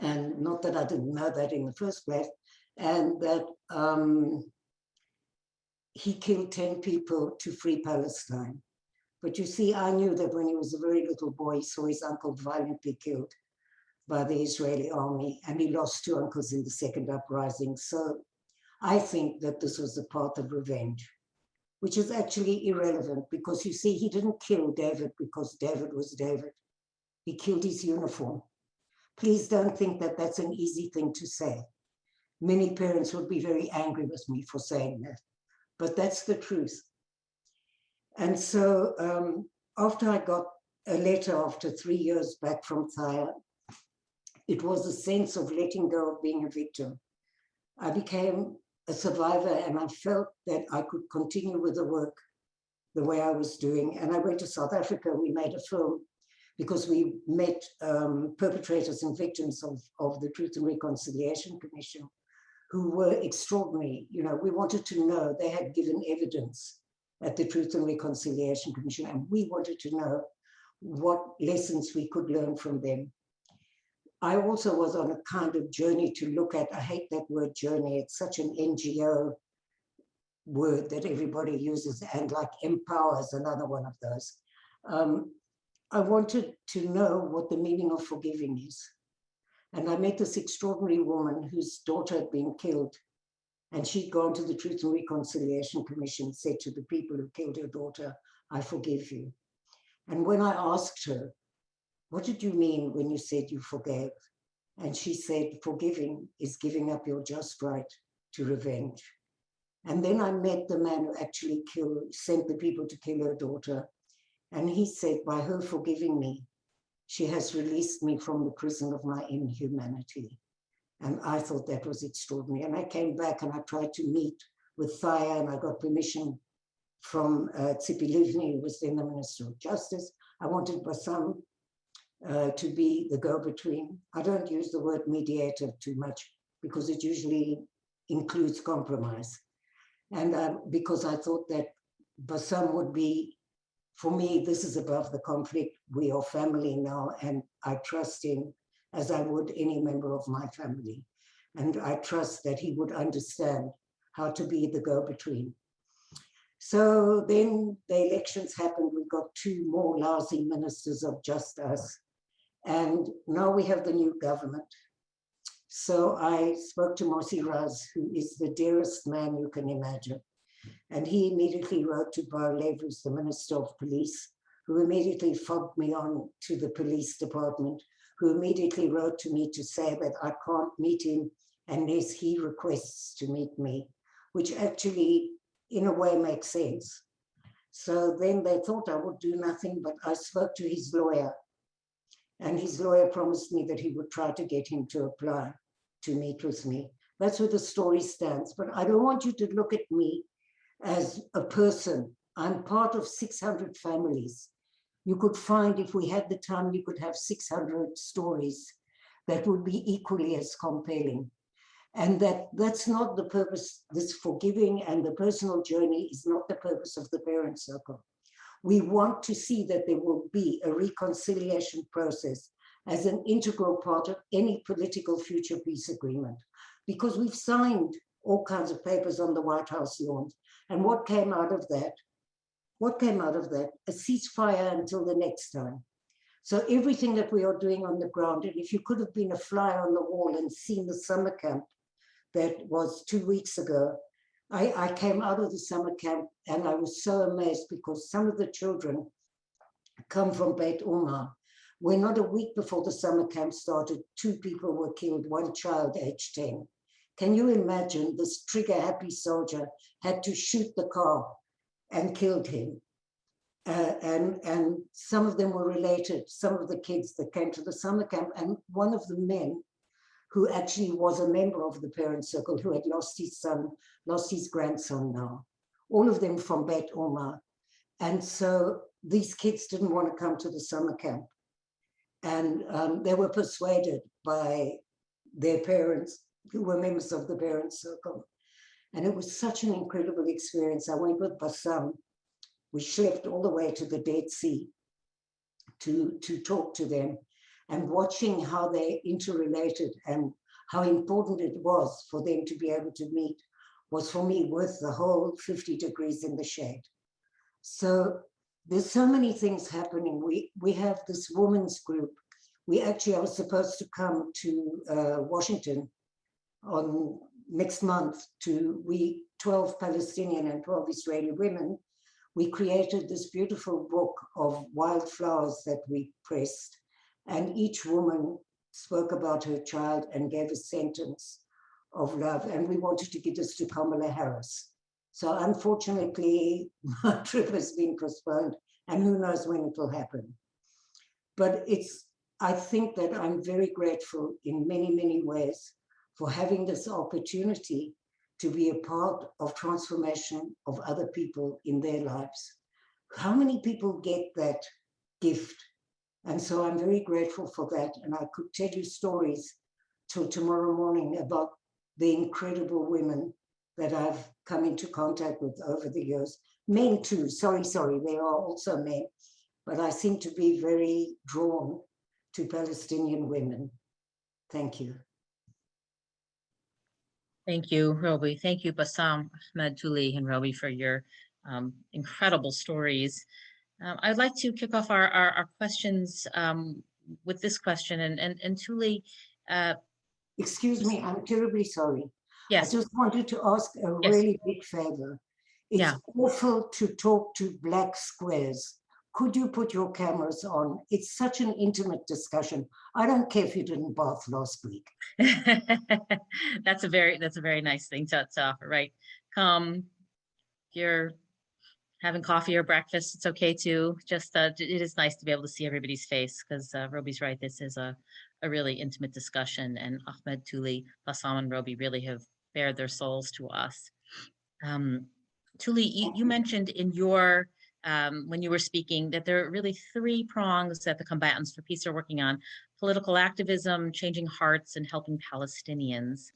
And not that I didn't know that in the first place. And that he killed 10 people to free Palestine. But you see, I knew that when he was a very little boy, he saw his uncle violently killed by the Israeli army, and he lost 2 uncles in the second uprising. So I think that this was a path of revenge, which is actually irrelevant because you see, he didn't kill David because David was David. He killed his uniform. Please don't think that that's an easy thing to say. Many parents would be very angry with me for saying that, but that's the truth. And so after I got a letter after 3 years back from Thaya, it was a sense of letting go of being a victim. I became a survivor and I felt that I could continue with the work the way I was doing. And I went to South Africa. We made a film because we met perpetrators and victims of the Truth and Reconciliation Commission who were extraordinary. You know, we wanted to know, they had given evidence at the Truth and Reconciliation Commission, and we wanted to know what lessons we could learn from them. I also was on a kind of journey to look at, I hate that word journey, it's such an NGO word that everybody uses, and like empower is another one of those. I wanted to know what the meaning of forgiving is. And I met this extraordinary woman whose daughter had been killed, and she'd gone to the Truth and Reconciliation Commission, said to the people who killed her daughter, I forgive you. And when I asked her, what did you mean when you said you forgave? And she said, forgiving is giving up your just right to revenge. And then I met the man who actually sent the people to kill her daughter. And he said, by her forgiving me, she has released me from the prison of my inhumanity. And I thought that was extraordinary. And I came back and I tried to meet with Thaya, and I got permission from Tzipi Livni, who was then the Minister of Justice. I wanted Bassam to be the go-between. I don't use the word mediator too much because it usually includes compromise. And because I thought that Bassam would be, for me, this is above the conflict. We are family now, and I trust him as I would any member of my family. And I trust that he would understand how to be the go-between. So then the elections happened. We got 2 more lousy ministers of just us. And now we have the new government. So I spoke to Mosi Raz, who is the dearest man you can imagine. And he immediately wrote to Bar-Lev, who's the Minister of Police, who immediately fobbed me on to the police department, who immediately wrote to me to say that I can't meet him unless he requests to meet me, which actually, in a way, makes sense. So then they thought I would do nothing, but I spoke to his lawyer, and his lawyer promised me that he would try to get him to apply to meet with me. That's where the story stands. But I don't want you to look at me as a person. I'm part of 600 families. You could find, if we had the time, you could have 600 stories that would be equally as compelling. And that's not the purpose. This forgiving and the personal journey is not the purpose of the Parent Circle. We want to see that there will be a reconciliation process as an integral part of any political future peace agreement, because we've signed all kinds of papers on the White House lawns. And what came out of that? What came out of that? A ceasefire until the next time. So everything that we are doing on the ground, and if you could have been a fly on the wall and seen the summer camp that was 2 weeks ago, I came out of the summer camp and I was so amazed because some of the children come from Beit Umar, where not a week before the summer camp started, 2 people were killed, 1 child aged 10. Can you imagine this trigger-happy soldier had to shoot the car and killed him? And some of them were related, some of the kids that came to the summer camp, and one of the men who actually was a member of the parent circle who had lost his son, lost his grandson now, all of them from Bet Omar. And so these kids didn't want to come to the summer camp. And they were persuaded by their parents, who were members of the parent circle. And it was such an incredible experience. I went with Bassam. We schlepped all the way to the Dead Sea to talk to them, and watching how they interrelated and how important it was for them to be able to meet was for me worth the whole 50 degrees in the shade. So there's so many things happening. We have this women's group. I was supposed to come to Washington on next month 12 Palestinian and 12 Israeli women. We created this beautiful book of wildflowers that we pressed, and each woman spoke about her child and gave a sentence of love, and we wanted to give this to Kamala Harris. So unfortunately, my trip has been postponed, and who knows when it will happen. But I think that I'm very grateful in many, many ways for having this opportunity to be a part of transformation of other people in their lives. How many people get that gift? And so I'm very grateful for that. And I could tell you stories till tomorrow morning about the incredible women that I've come into contact with over the years. Men too, sorry, there are also men, but I seem to be very drawn to Palestinian women. Thank you.
Thank you, Robi. Thank you, Bassam, Ahmed, Tuly, and Robi for your incredible stories. I'd like to kick off our questions with this question. And Tuly.
Excuse me, I'm terribly sorry.
Yes.
I just wanted to ask a really big favor. It's awful to talk to black squares. Could you put your cameras on? It's such an intimate discussion. I don't care if you didn't bath last week.
That's a very nice thing to offer, right? If you're having coffee or breakfast, it's okay too. Just it is nice to be able to see everybody's face, because Robi's right. This is a really intimate discussion, and Ahmed, Tuly, Bassam, and Robi really have bared their souls to us. Tuly, you mentioned in your when you were speaking that there are really 3 prongs that the Combatants for Peace are working on: political activism, changing hearts, and helping Palestinians.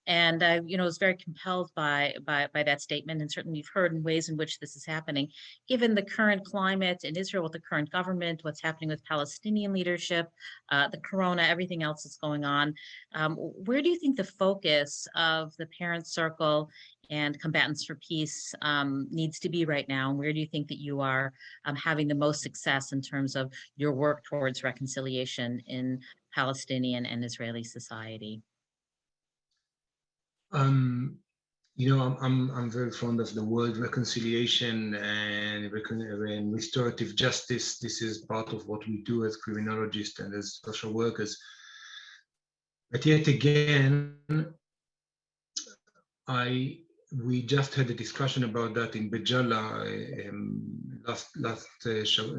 And I, was very compelled by that statement, and certainly you've heard in ways in which this is happening. Given the current climate in Israel with the current government, what's happening with Palestinian leadership, the corona, everything else that's going on, where do you think the focus of the Parent Circle and Combatants for Peace needs to be right now? And where do you think that you are having the most success in terms of your work towards reconciliation in Palestinian and Israeli society?
I'm very fond of the word reconciliation and restorative justice. This is part of what we do as criminologists and as social workers. But yet again, we just had a discussion about that in Bejala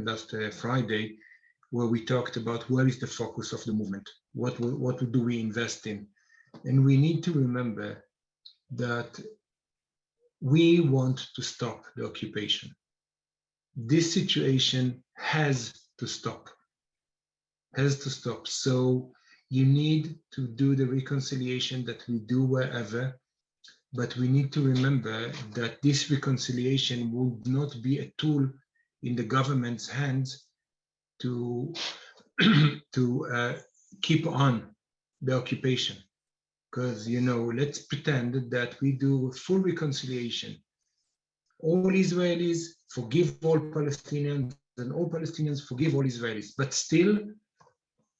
last Friday, where we talked about where is the focus of the movement, what do we invest in, and we need to remember that we want to stop the occupation. This situation has to stop. So you need to do the reconciliation that we do wherever, but we need to remember that this reconciliation would not be a tool in the government's hands to keep on the occupation. Because, let's pretend that we do full reconciliation. All Israelis forgive all Palestinians, and all Palestinians forgive all Israelis. But still,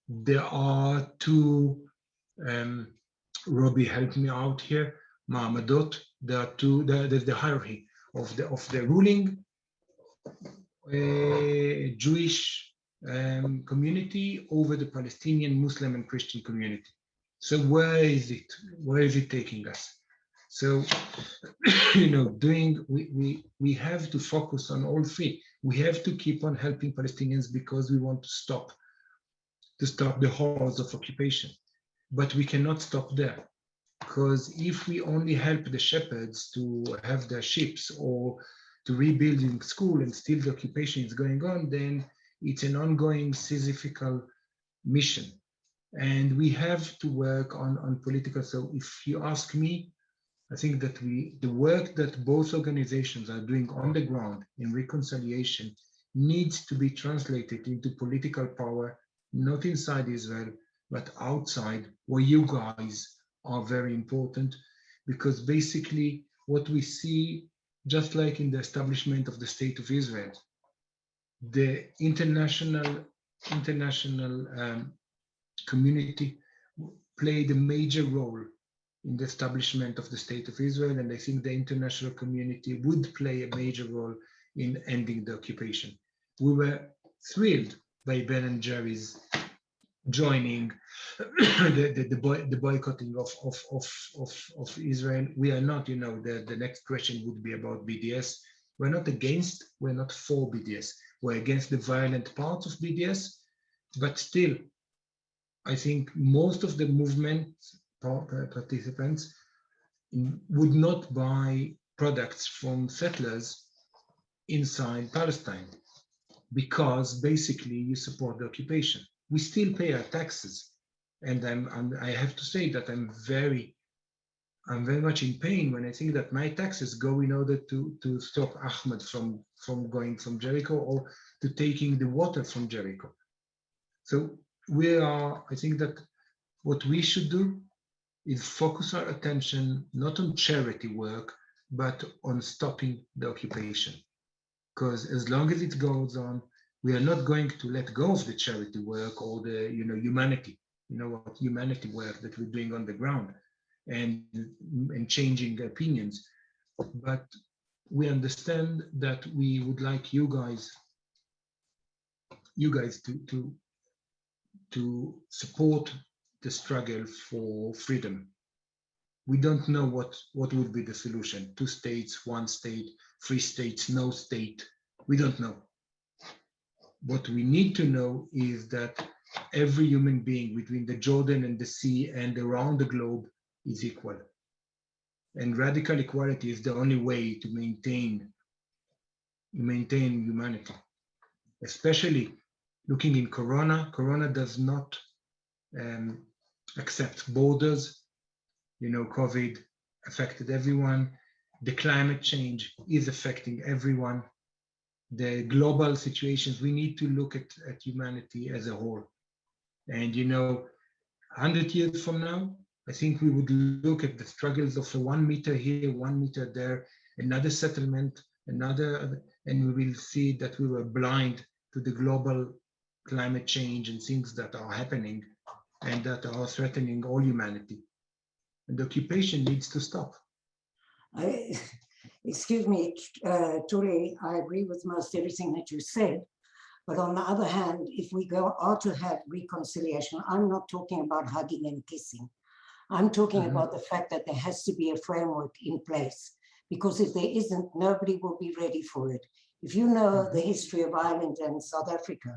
there are 2, Robi, help me out here, Ma'amadot. There's the hierarchy of the ruling Jewish community over the Palestinian Muslim and Christian community. So where is it? Where is it taking us? So, you know, we have to focus on all three. We have to keep on helping Palestinians because we want to stop the horrors of occupation. But we cannot stop there, because if we only help the shepherds to have their ships or to rebuilding school and still the occupation is going on, then it's an ongoing Sisyphecal mission. And we have to work on political. So if you ask me, I think that the work that both organizations are doing on the ground in reconciliation needs to be translated into political power, not inside Israel, but outside, where you guys are very important, because basically what we see, just like in the establishment of the State of Israel, the international community played a major role in the establishment of the State of Israel, and I think the international community would play a major role in ending the occupation. We were thrilled by Ben and Jerry's joining the boycotting of Israel. We are not, you know, the next question would be about BDS. We're not against, we're not for BDS. We're against the violent parts of BDS, but still, I think most of the movement participants would not buy products from settlers inside Palestine, because basically you support the occupation. We still pay our taxes, and I have to say that I'm very much in pain when I think that my taxes go in order to stop Ahmed from going from Jericho, or to taking the water from Jericho. So I think that what we should do is focus our attention not on charity work, but on stopping the occupation. Because as long as it goes on, we are not going to let go of the charity work or the humanity, humanity work that we're doing on the ground and changing opinions. But we understand that we would like you guys to support the struggle for freedom. We don't know what would be the solution. 2 states, 1 state, 3 states, no state. We don't know. What we need to know is that every human being between the Jordan and the sea and around the globe is equal. And radical equality is the only way to maintain humanity. Especially looking in Corona. Corona does not accept borders. COVID affected everyone. The climate change is affecting everyone. The global situations, we need to look at humanity as a whole. And 100 years from now, I think we would look at the struggles of 1 meter here, 1 meter there, another settlement, and we will see that we were blind to the global climate change and things that are happening and that are threatening all humanity. And the occupation needs to stop.
Excuse me, Tuly, I agree with most everything that you said. But on the other hand, if we are to have reconciliation, I'm not talking about hugging and kissing. I'm talking about the fact that there has to be a framework in place, because if there isn't, nobody will be ready for it. If you know the history of Ireland and South Africa,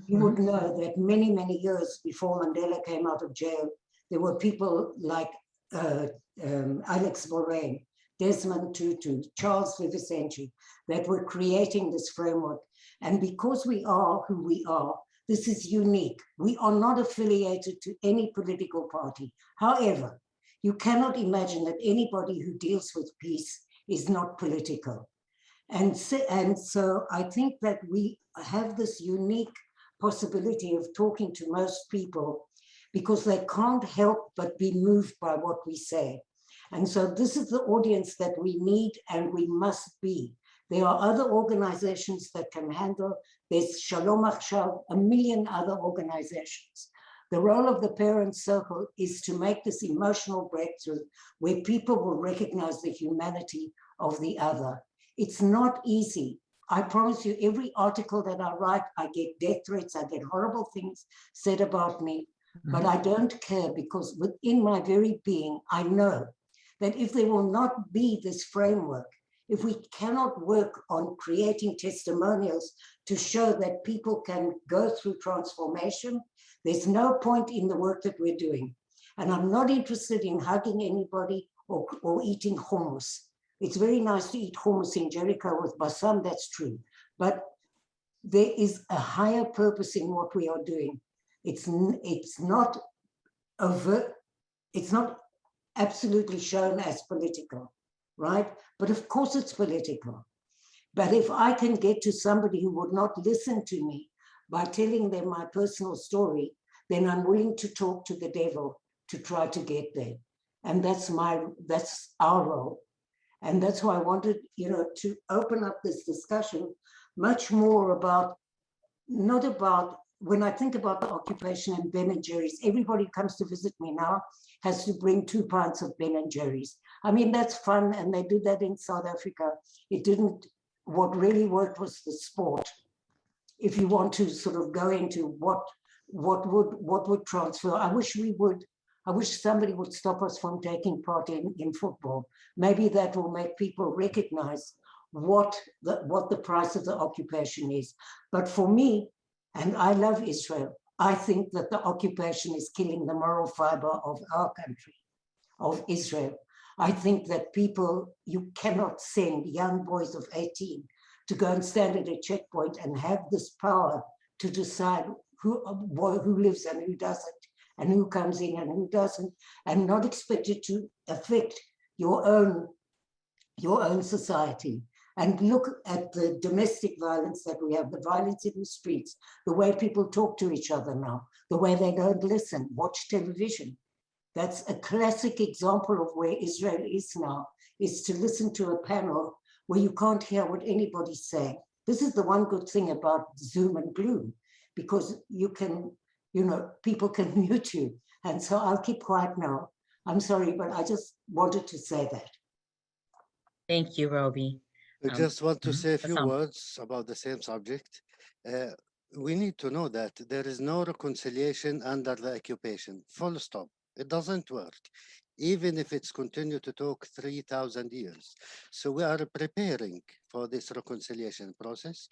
you would know that many, many years before Mandela came out of jail, there were people like Alex Moraine, Desmond Tutu, Charles Vivicenci, that were creating this framework. And because we are who we are, this is unique. We are not affiliated to any political party. However, you cannot imagine that anybody who deals with peace is not political. And so I think that we have this unique possibility of talking to most people, because they can't help but be moved by what we say. And so this is the audience that we need and we must be. There are other organizations that can handle this. Shalom Achshav, a million other organizations. The role of the parent circle is to make this emotional breakthrough where people will recognize the humanity of the other. It's not easy. I promise you, every article that I write, I get death threats, I get horrible things said about me, but I don't care, because within my very being, I know that if there will not be this framework, if we cannot work on creating testimonials to show that people can go through transformation, there's no point in the work that we're doing. And I'm not interested in hugging anybody or eating hummus. It's very nice to eat hummus in Jericho with Bassam, that's true. But there is a higher purpose in what we are doing. It's not overt, it's not absolutely shown as political, right? But of course it's political. But if I can get to somebody who would not listen to me by telling them my personal story, then I'm willing to talk to the devil to try to get there. And that's our role. And that's why I wanted, to open up this discussion much more about, not about, when I think about the occupation and Ben and Jerry's, everybody who comes to visit me now has to bring 2 pints of Ben and Jerry's. I mean, that's fun, and they do that in South Africa. What really worked was the sport. If you want to sort of go into what would transfer, I wish somebody would stop us from taking part in football. Maybe that will make people recognize what the price of the occupation is. But for me, and I love Israel, I think that the occupation is killing the moral fiber of our country, of Israel. I think that you cannot send young boys of 18 to go and stand at a checkpoint and have this power to decide who lives and who doesn't, and who comes in and who doesn't, and not expect it to affect your own society. And look at the domestic violence that we have, the violence in the streets, the way people talk to each other now, the way they don't listen, watch television. That's a classic example of where Israel is now, is to listen to a panel where you can't hear what anybody's saying. This is the one good thing about Zoom and Gloom, because you can, people can mute you. And so I'll keep quiet now. I'm sorry, but I just wanted to say that.
Thank you, Robi.
I just want to say a few
Bassam.
words about the same subject. We need to know that there is no reconciliation under the occupation, full stop. It doesn't work, even if it's continued to talk 3,000 years. So we are preparing for this reconciliation process.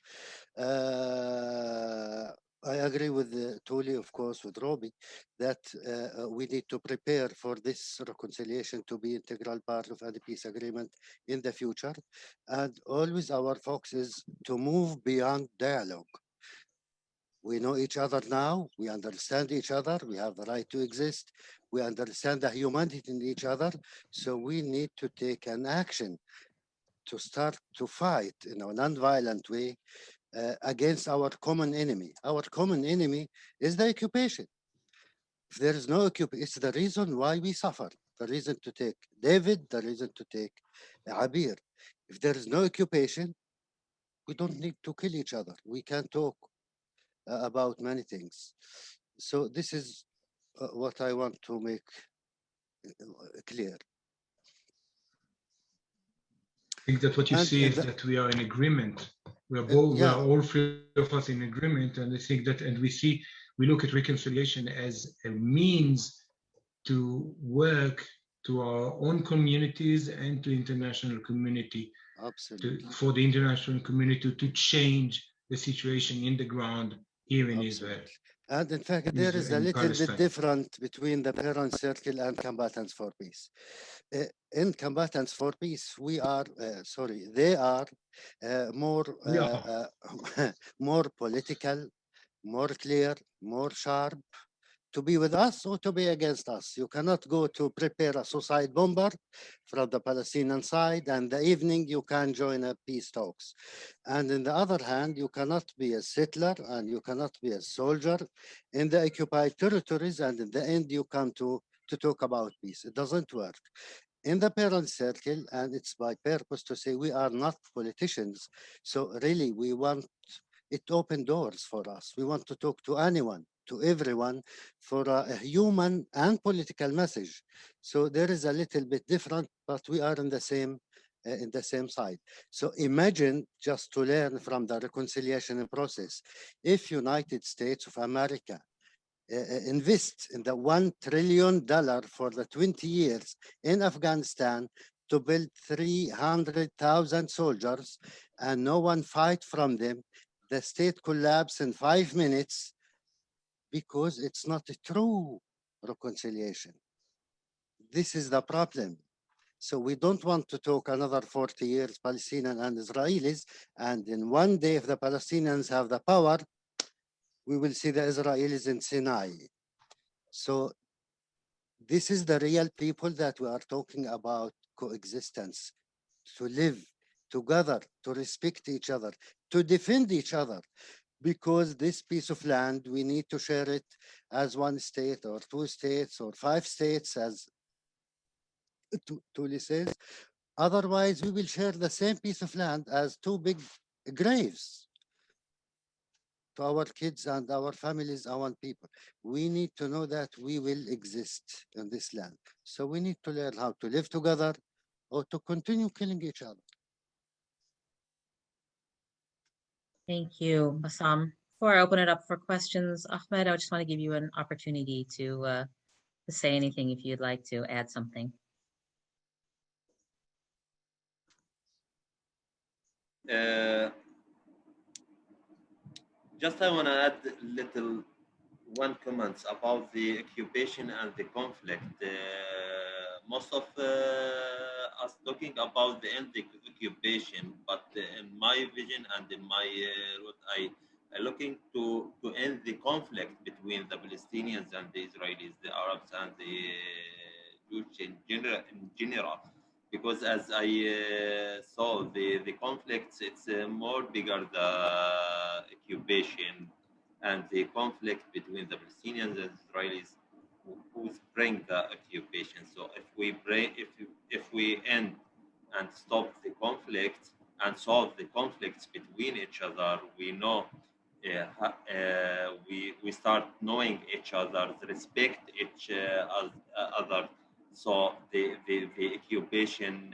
I agree with Tuly, of course, with Robi, that we need to prepare for this reconciliation to be integral part of any peace agreement in the future. And always our focus is to move beyond dialogue. We know each other now, we understand each other, we have the right to exist, we understand the humanity in each other, so we need to take an action to start to fight in a non-violent way against our common enemy. Our common enemy is the occupation. If there is no occupation, it's the reason why we suffer, the reason to take David, the reason to take Abir. If there is no occupation, we don't need to kill each other. We can talk about many things. So this is what I want to make clear.
I think that what you see is that we are in agreement. We are both, we are all 3 of us in agreement, and I think that, and we look at reconciliation as a means to work to our own communities and to international community.
Absolutely.
For the international community to change the situation in the ground here in Israel.
And in fact, there is a little bit different between the parent circle and Combatants for Peace. In Combatants for Peace, they are more political, more clear, more sharp, to be with us or to be against us. You cannot go to prepare a suicide bomber from the Palestinian side, and the evening you can join a peace talks. And on the other hand, you cannot be a settler and you cannot be a soldier in the occupied territories, and in the end you come to talk about peace. It doesn't work. In the parent circle, and it's by purpose to say we are not politicians, so really we want it open doors for us. We want to talk to anyone, to everyone, for a human and political message. So there is a little bit different, but we are in the same in the same side. So imagine, just to learn from the reconciliation process, if United States of America invest in the $1 trillion for the 20 years in Afghanistan to build 300,000 soldiers and no one fight from them, the state collapse in 5 minutes because it's not a true reconciliation. This is the problem. So we don't want to talk another 40 years, Palestinians and Israelis, and in one day if the Palestinians have the power, we will see the Israelis in Sinai. So this is the real people that we are talking about coexistence, to live together, to respect each other, to defend each other, because this piece of land, we need to share it as one state or 2 states or 5 states, as Tuly says. Otherwise, we will share the same piece of land as 2 big graves to our kids and our families, our people. We need to know that we will exist in this land. So we need to learn how to live together or to continue killing each other.
Thank you, Bassam. Before I open it up for questions, Ahmed, I just want to give you an opportunity to say anything if you'd like to add something.
Just I want to add little one comment about the occupation and the conflict. Most of us talking about the end of occupation, but in my vision and in my what I looking to end the conflict between the Palestinians and the Israelis, the Arabs and the Jews in general. Because as I saw the conflicts, it's more bigger the occupation and the conflict between the Palestinians and Israelis who bring the occupation. So if we end and stop the conflict and solve the conflicts between each other, we know we start knowing each other, respect each other. So the occupation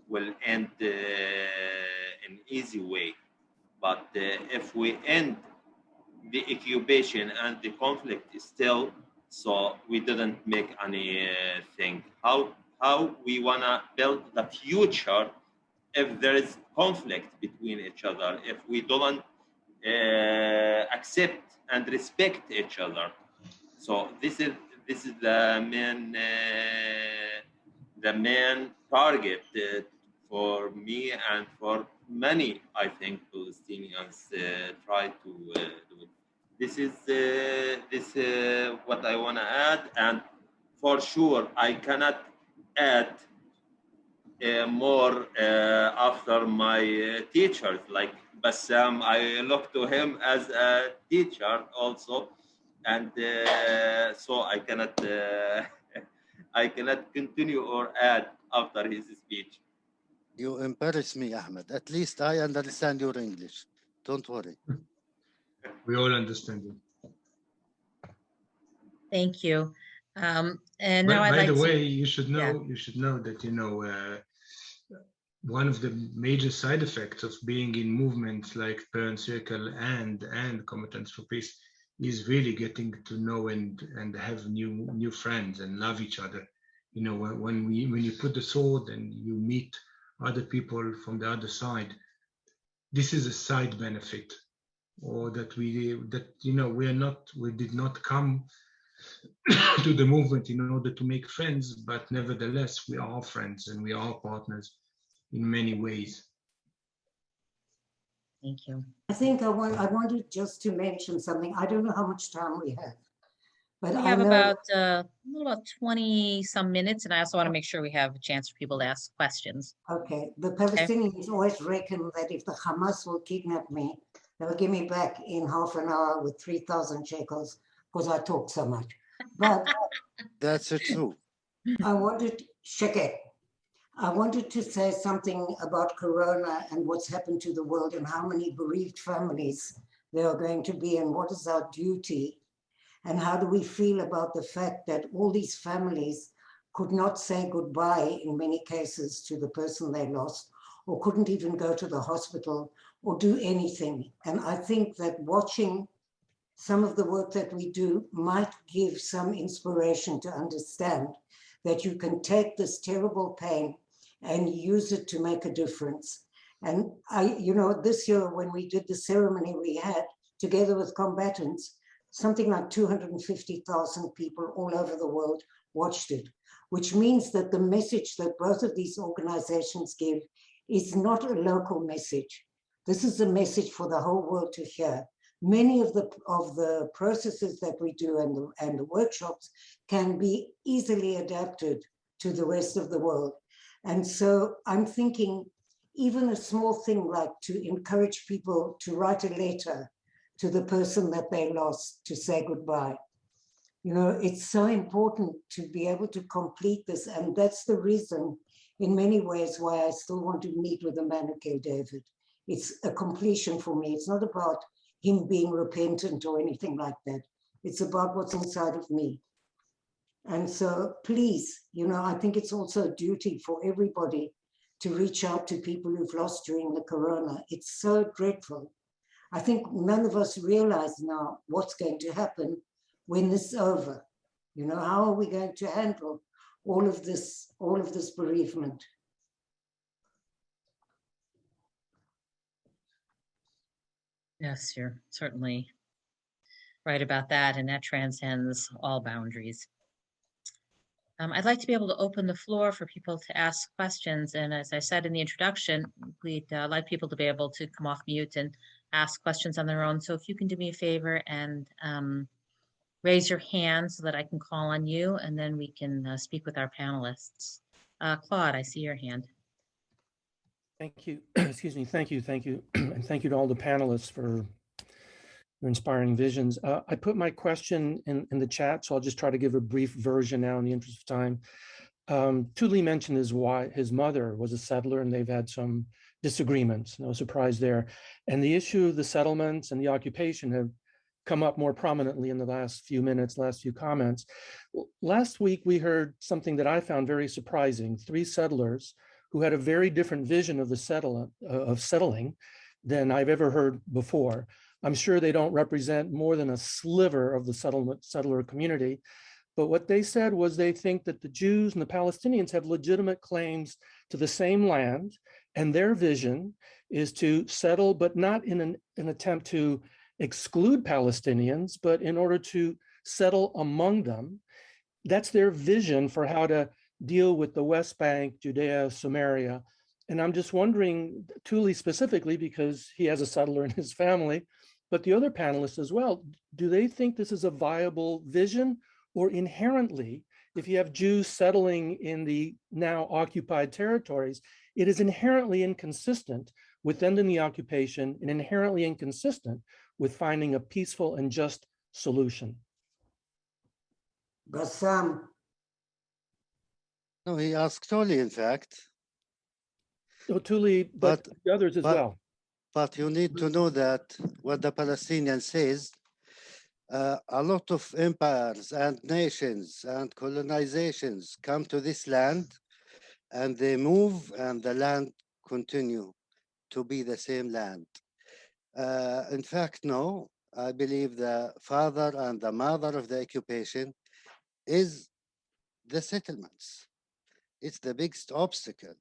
will end in easy way. But if we end the occupation and the conflict is still, so we didn't make anything. How we wanna build the future if there is conflict between each other, if we don't accept and respect each other. So this is the main target for me and for many, I think, Palestinians try to do it. This is what I want to add, and for sure I cannot add more after my teachers like Bassam. I look to him as a teacher also, and so I cannot I cannot continue or add after his speech.
You embarrass me, Ahmed. At least I understand your English. Don't worry.
We all understand you.
Thank you. And
But
now I'd
by
like
the
to,
way, you should know that one of the major side effects of being in movements like Parent Circle and Combatants for Peace is really getting to know and have new friends and love each other. You know, when you put the sword and you meet other people from the other side, this is a side benefit, or that we did not come to the movement in order to make friends, but nevertheless we are friends and we are partners in many ways.
thank you.
I think I wanted just to mention something. I don't know how much time we have, but
We
I
have
know
about 20 some minutes, and I also want to make sure we have a chance for people to ask questions.
Okay, the Palestinians always reckon that if the Hamas will kidnap me, they'll give me back in half an hour with 3,000 shekels because I talk so much. But
That's true.
I wanted to say something about Corona and what's happened to the world and how many bereaved families there are going to be and what is our duty and how do we feel about the fact that all these families could not say goodbye in many cases to the person they lost, or couldn't even go to the hospital or do anything. And I think that watching some of the work that we do might give some inspiration to understand that you can take this terrible pain and use it to make a difference. And this year when we did the ceremony, we had, together with Combatants, something like 250,000 people all over the world watched it, which means that the message that both of these organizations give is not a local message. This is a message for the whole world to hear. Many of the processes that we do and the workshops can be easily adapted to the rest of the world. And so I'm thinking even a small thing like to encourage people to write a letter to the person that they lost to say goodbye. You know, it's so important to be able to complete this. And that's the reason, in many ways, why I still want to meet with the man who killed David. It's a completion for me. It's not about him being repentant or anything like that. It's about what's inside of me. And so please, I think it's also a duty for everybody to reach out to people who've lost during the corona. It's so dreadful. I think none of us realize now what's going to happen when this is over. How are we going to handle all of this bereavement?
Yes, you're certainly right about that, and that transcends all boundaries. I'd like to be able to open the floor for people to ask questions, and as I said in the introduction, we'd like people to be able to come off mute and ask questions on their own. So if you can do me a favor and raise your hand so that I can call on you, and then we can speak with our panelists. Claude, I see your hand.
Thank you. Excuse me. Thank you. And thank you to all the panelists for your inspiring visions. I put my question in the chat, so I'll just try to give a brief version now in the interest of time. Tuly mentioned his mother was a settler, and they've had some disagreements, no surprise there. And the issue of the settlements and the occupation have come up more prominently in the last few comments. Last week, we heard something that I found very surprising. 3 settlers who had a very different vision of settling than I've ever heard before. I'm sure they don't represent more than a sliver of the settler community, but what they said was they think that the Jews and the Palestinians have legitimate claims to the same land, and their vision is to settle, but not in an attempt to exclude Palestinians, but in order to settle among them. That's their vision for how to deal with the West Bank, Judea, Samaria. And I'm just wondering, Tuly specifically, because he has a settler in his family, but the other panelists as well, do they think this is a viable vision? Or inherently, if you have Jews settling in the now occupied territories, it is inherently inconsistent with ending the occupation and inherently inconsistent with finding a peaceful and just solution?
Bassam.
No, he asked Tuly, in fact.
So Tuly, but the others as well.
But you need to know that what the Palestinian says, a lot of empires and nations and colonizations come to this land and they move and the land continue to be the same land. In fact, no, I believe the father and the mother of the occupation is the settlements. It's the biggest obstacle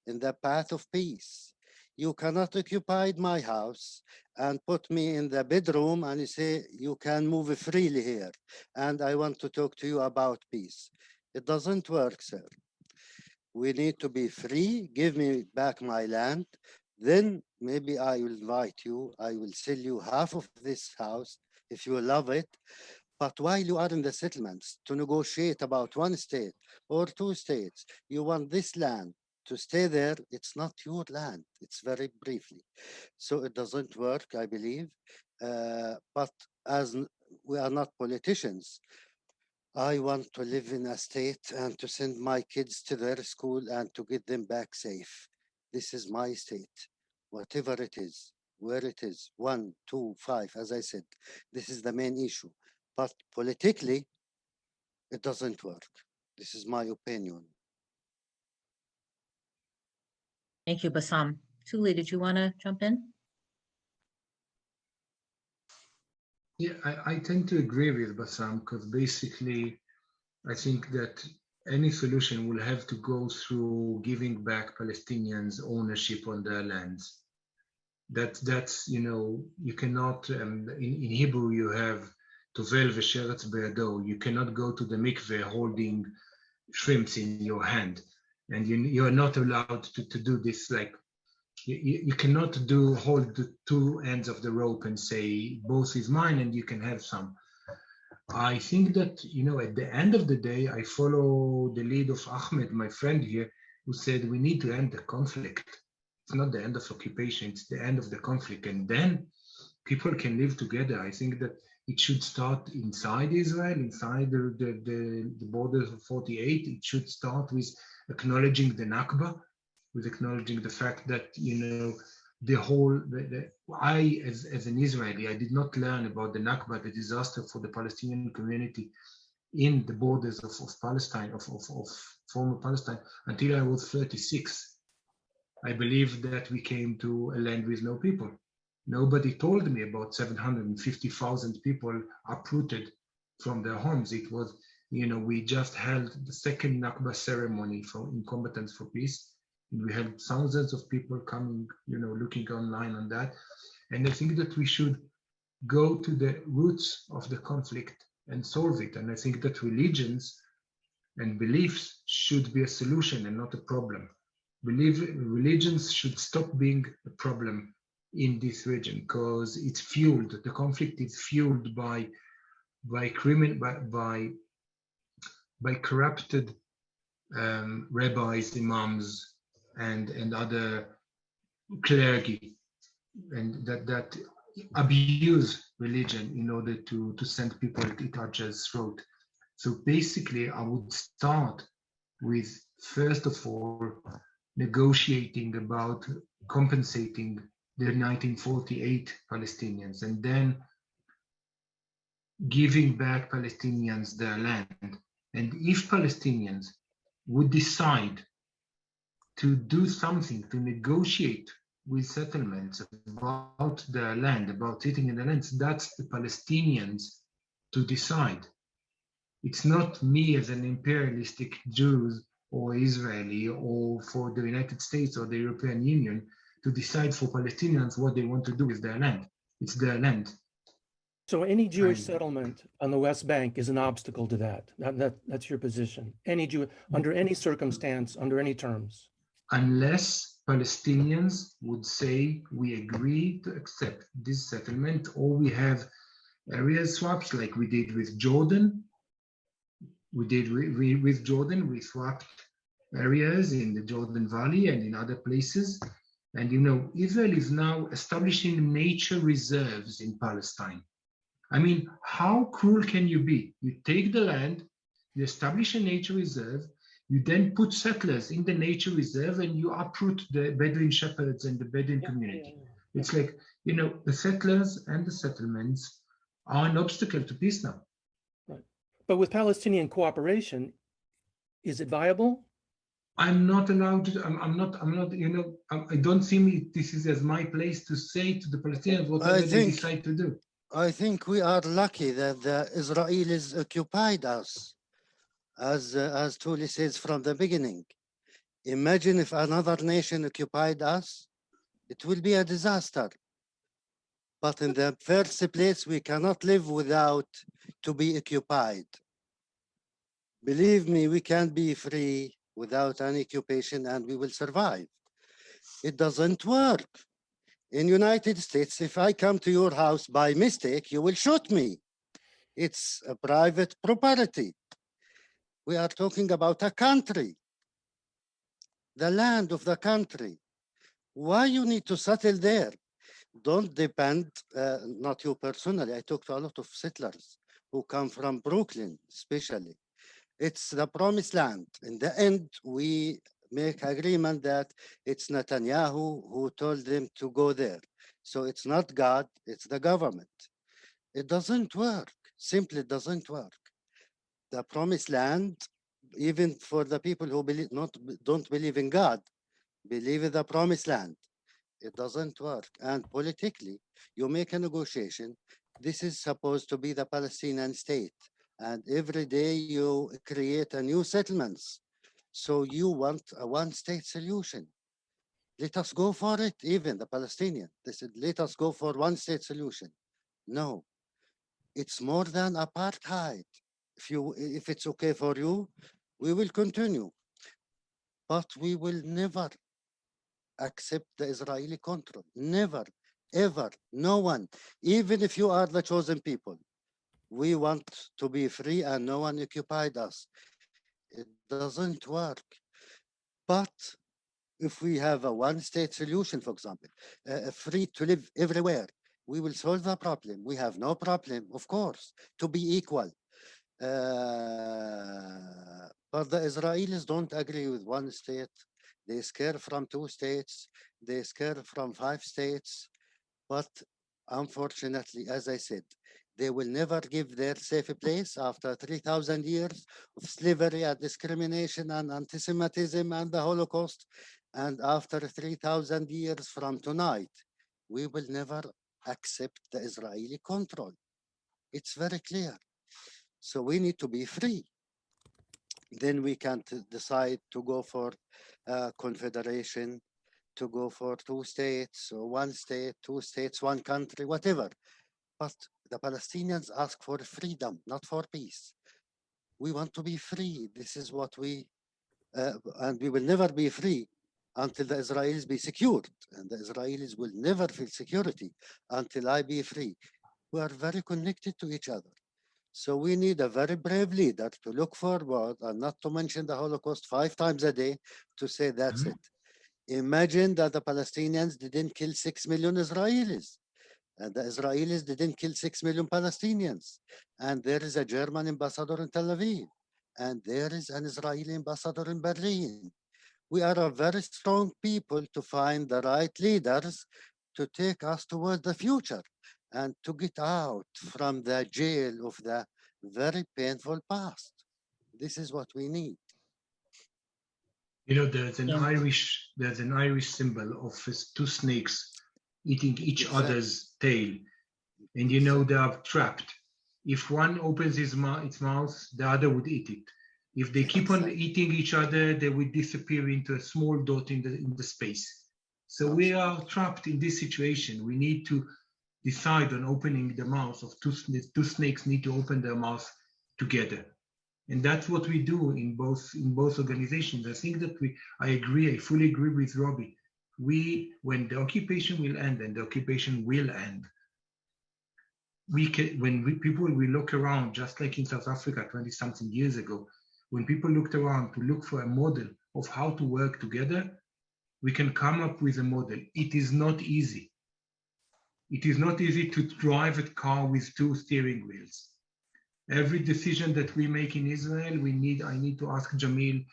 in the path of peace. You cannot occupy my house and put me in the bedroom and you say, you can move freely here. And I want to talk to you about peace. It doesn't work, sir. We need to be free. Give me back my land. Then maybe I will invite you. I will sell you half of this house if you love it. But while you are in the settlements to negotiate about 1 state or 2 states, you want this land to stay there. It's not your land. It's very briefly. So it doesn't work, I believe. But as we are not politicians, I want to live in a state and to send my kids to their school and to get them back safe. This is my state, whatever it is, where it is, 1, 2, 5, as I said, this is the main issue. But politically, it doesn't work. This is my opinion.
Thank you, Bassam. Tuly, did you want to jump in?
Yeah, I tend to agree with Bassam because basically I think that any solution will have to go through giving back Palestinians ownership on their lands. That's you cannot, in Hebrew you have tovel v'sheretz be'ado. You cannot go to the mikveh holding shrimps in your hand, and you're not allowed to do this. Like you cannot hold the two ends of the rope and say both is mine and you can have some. I think that at the end of the day, I follow the lead of Ahmed, my friend here, who said we need to end the conflict. It's not the end of occupation, it's the end of the conflict. And then people can live together. I think that it should start inside Israel, inside the borders of 48. It should start with acknowledging the Nakba, with acknowledging the fact that, I, as an Israeli, I did not learn about the Nakba, the disaster for the Palestinian community in the borders of Palestine, of former Palestine, until I was 36. I believe that we came to a land with no people. Nobody told me about 750,000 people uprooted from their homes. It was, we just held the second Nakba ceremony in Combatants for Peace. And we had thousands of people coming, looking online on that. And I think that we should go to the roots of the conflict and solve it. And I think that religions and beliefs should be a solution and not a problem. Religions should stop being a problem in this region because it's fueled. The conflict is fueled by corrupted rabbis, imams, and other clergy, and that abuse religion in order to send people at each other's throat. So basically, I would start with, first of all, negotiating about compensating the 1948 Palestinians, and then giving back Palestinians their land. And if Palestinians would decide to do something, to negotiate with settlements about their land, about sitting in the lands, that's the Palestinians to decide. It's not me as an imperialistic Jew or Israeli or for the United States or the European Union to decide for Palestinians what they want to do with their land. It's their land.
So any Jewish settlement on the West Bank is an obstacle to that. That's your position. Any Jew, under any circumstance, under any terms.
Unless Palestinians would say, we agree to accept this settlement, or we have area swaps like we did with Jordan. With Jordan, we swapped areas in the Jordan Valley and in other places. And Israel is now establishing nature reserves in Palestine. I mean, how cruel can you be? You take the land, you establish a nature reserve, you then put settlers in the nature reserve and you uproot the Bedouin shepherds and the Bedouin community. It's like, the settlers and the settlements are an obstacle to peace now.
Right. But with Palestinian cooperation, is it viable?
I'm not allowed to, I don't see me, this is as my place to say to the Palestinians whatever they decide to do.
I think we are lucky that the Israelis occupied us, as Tuly says from the beginning. Imagine if another nation occupied us, it will be a disaster. But in the first place, we cannot live without to be occupied. Believe me, we can't be free without any occupation and we will survive. It doesn't work. In United States, if I come to your house by mistake, you will shoot me. It's a private property. We are talking about a country, the land of the country. Why you need to settle there? Don't depend, not you personally, I talk to a lot of settlers who come from Brooklyn, especially. It's the promised land. In the end, we make agreement that it's Netanyahu who told them to go there. So it's not God, it's the government. It doesn't work, simply doesn't work. The promised land, even for the people who don't believe in God, believe in the promised land. It doesn't work. And politically, you make a negotiation. This is supposed to be the Palestinian state. And every day you create a new settlements. So you want a one-state solution. Let us go for it, even the Palestinians. They said, let us go for one-state solution. No, it's more than apartheid. If it's okay for you, we will continue. But we will never accept the Israeli control. Never, ever, no one. Even if you are the chosen people, we want to be free and no one occupied us. It doesn't work. But if we have a one-state solution, for example, free to live everywhere, we will solve the problem. We have no problem, of course, to be equal. But the Israelis don't agree with one state. They scare from 2 states. They scare from 5 states. But unfortunately, as I said, they will never give their safe place after 3,000 years of slavery and discrimination and anti-Semitism and the Holocaust. And after 3,000 years from tonight, we will never accept the Israeli control. It's very clear. So we need to be free. Then we can decide to go for confederation, to go for 2 states, or 1 state, 2 states, 1 country, whatever. But the Palestinians ask for freedom, not for peace. We want to be free. This is what and we will never be free until the Israelis be secured. And the Israelis will never feel security until I be free. We are very connected to each other. So we need a very brave leader to look forward and not to mention the Holocaust 5 times a day to say that's it. Imagine that the Palestinians didn't kill 6 million Israelis. And the Israelis didn't kill 6 million Palestinians. And there is a German ambassador in Tel Aviv. And there is an Israeli ambassador in Berlin. We are a very strong people to find the right leaders to take us toward the future and to get out from the jail of the very painful past. This is what we need.
You know, there's an Irish symbol of 2 snakes eating each other's tail, and you know they are trapped. If one opens its mouth, the other would eat it. If they keep on eating each other, they will disappear into a small dot in the space. So we are trapped in this situation. We need to decide on opening the mouth of 2 snakes need to open their mouth together. And that's what we do in both organizations. I think that I fully agree with Robi. When the occupation will end, and the occupation will end, people will look around, just like in South Africa 20-something years ago, when people looked around to look for a model of how to work together, we can come up with a model. It is not easy. It is not easy to drive a car with 2 steering wheels. Every decision that we make in Israel, I need to ask Jamil,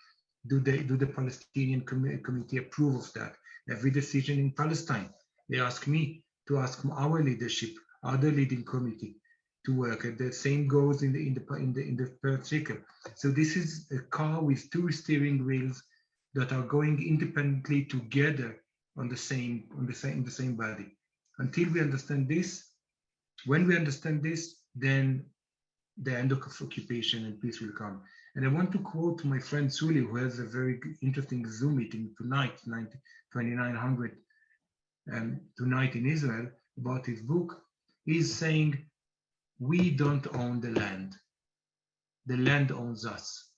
do the Palestinian committee approve of that? Every decision in Palestine, they ask me to ask our leadership, other leading committee to work. And the same goes in the particle. So this is a car with 2 steering wheels that are going independently together in the same body. Until we understand this, when we understand this, then the end of occupation and peace will come. And I want to quote my friend Tuly, who has a very interesting Zoom meeting tonight, 2900 tonight in Israel, about his book. He's saying, we don't own the land. The land owns us.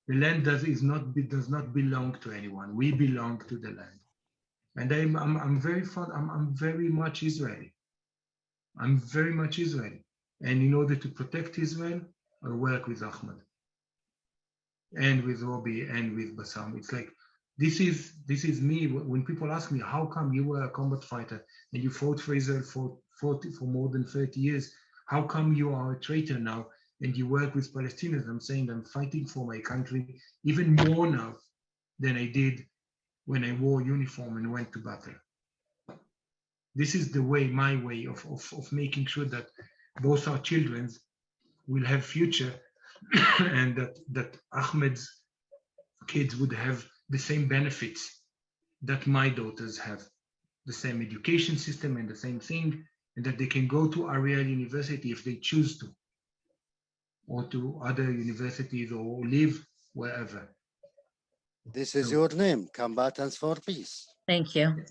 The land does not belong to anyone. We belong to the land. And I'm very much Israeli. I'm very much Israeli. And in order to protect Israel, I work with Ahmed and with Robi and with Bassam. It's like, this is me. When people ask me, how come you were a combat fighter and you fought for Israel for more than 30 years? How come you are a traitor now and you work with Palestinians? I'm saying I'm fighting for my country even more now than I did when I wore uniform and went to battle. This is the way, my way of making sure that both our children will have future and that Ahmed's kids would have the same benefits that my daughters have, the same education system and the same thing, and that they can go to Ariel University if they choose to, or to other universities, or live wherever.
This is your name, Combatants for Peace.
Thank you.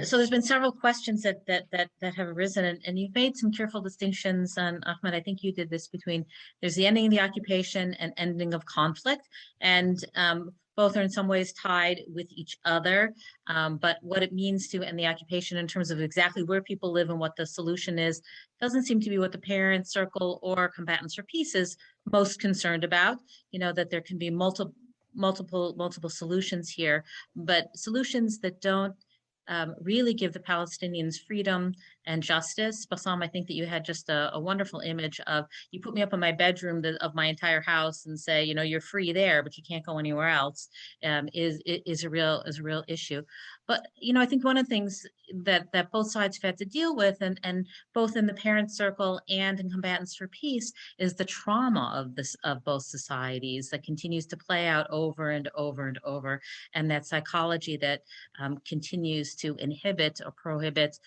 So there's been several questions that have arisen, and you've made some careful distinctions. And Ahmed, I think you did this between there's the ending of the occupation and ending of conflict, and both are in some ways tied with each other. But what it means to end the occupation in terms of exactly where people live and what the solution is doesn't seem to be what the parent circle or Combatants for Peace is most concerned about. You know, that there can be multiple solutions here, but solutions that don't really give the Palestinians freedom and justice. Bassam, I think that you had just a wonderful image of, you put me up in my bedroom of my entire house and say, you know, you're free there, but you can't go anywhere else, is a real issue. But, you know, I think one of the things that both sides have had to deal with, and both in the parent circle and in Combatants for Peace, is the trauma of both societies that continues to play out over and over and over, and that psychology that continues to inhibit or prohibit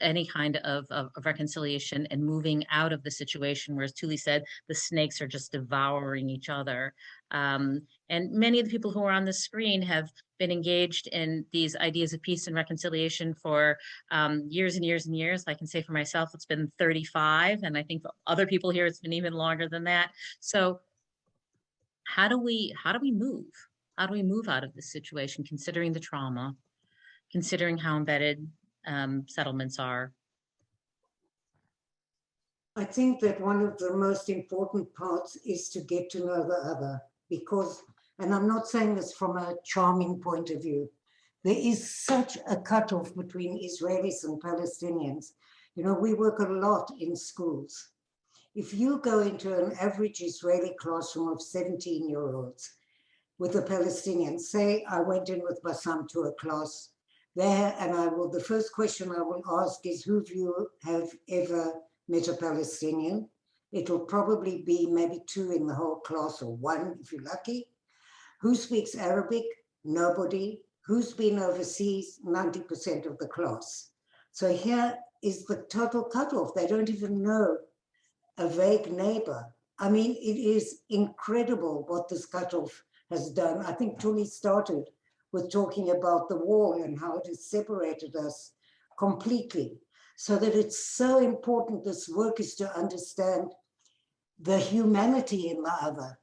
any kind of reconciliation and moving out of the situation, where, as Tuly said, the snakes are just devouring each other. And many of the people who are on the screen have been engaged in these ideas of peace and reconciliation for years and years and years. I can say for myself, it's been 35, and I think for other people here, it's been even longer than that. So how do we move? How do we move out of this situation, considering the trauma, considering how embedded settlements are?
I think that one of the most important parts is to get to know the other, because, and I'm not saying this from a charming point of view, there is such a cutoff between Israelis and Palestinians. You know, we work a lot in schools. If you go into an average Israeli classroom of 17-year-olds with a Palestinian, say I went in with Bassam to a class there, and the first question I will ask is, who of you have ever met a Palestinian? It'll probably be maybe 2 in the whole class, or 1 if you're lucky. Who speaks Arabic? Nobody. Who's been overseas? 90% of the class. So here is the total cutoff. They don't even know a vague neighbor. I mean, it is incredible what this cutoff has done. I think Tuly started with talking about the wall and how it has separated us completely. So that it's so important, this work, is to understand the humanity in the other,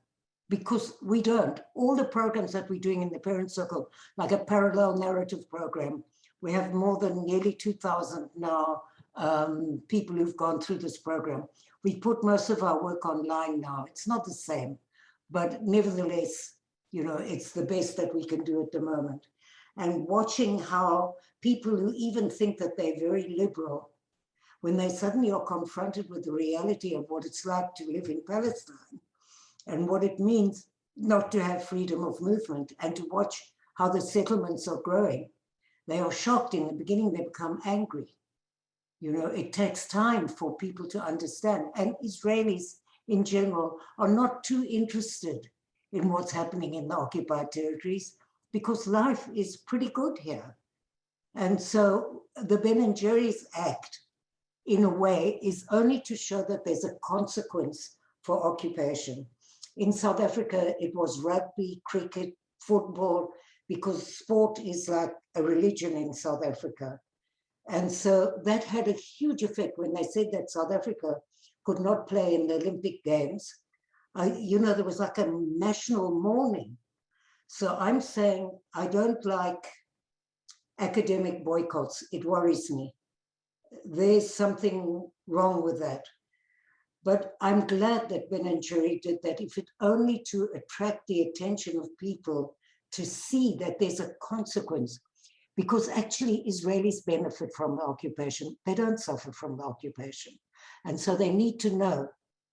because we don't. All the programs that we're doing in the parent circle, like a parallel narrative program, we have more than nearly 2,000 now people who've gone through this program. We put most of our work online now. It's not the same, but nevertheless, you know, it's the best that we can do at the moment. And watching how people who even think that they're very liberal, when they suddenly are confronted with the reality of what it's like to live in Palestine and what it means not to have freedom of movement, and to watch how the settlements are growing, they are shocked. In the beginning, they become angry. You know, it takes time for people to understand. And Israelis in general are not too interested in what's happening in the occupied territories, because life is pretty good here. And so the Ben & Jerry's Act, in a way, is only to show that there's a consequence for occupation. In South Africa, it was rugby, cricket, football, because sport is like a religion in South Africa. And so that had a huge effect when they said that South Africa could not play in the Olympic Games. You know, there was like a national mourning. So I'm saying I don't like academic boycotts. It worries me. There's something wrong with that. But I'm glad that Ben & Jerry did that, if it only to attract the attention of people to see that there's a consequence. Because actually Israelis benefit from the occupation. They don't suffer from the occupation. And so they need to know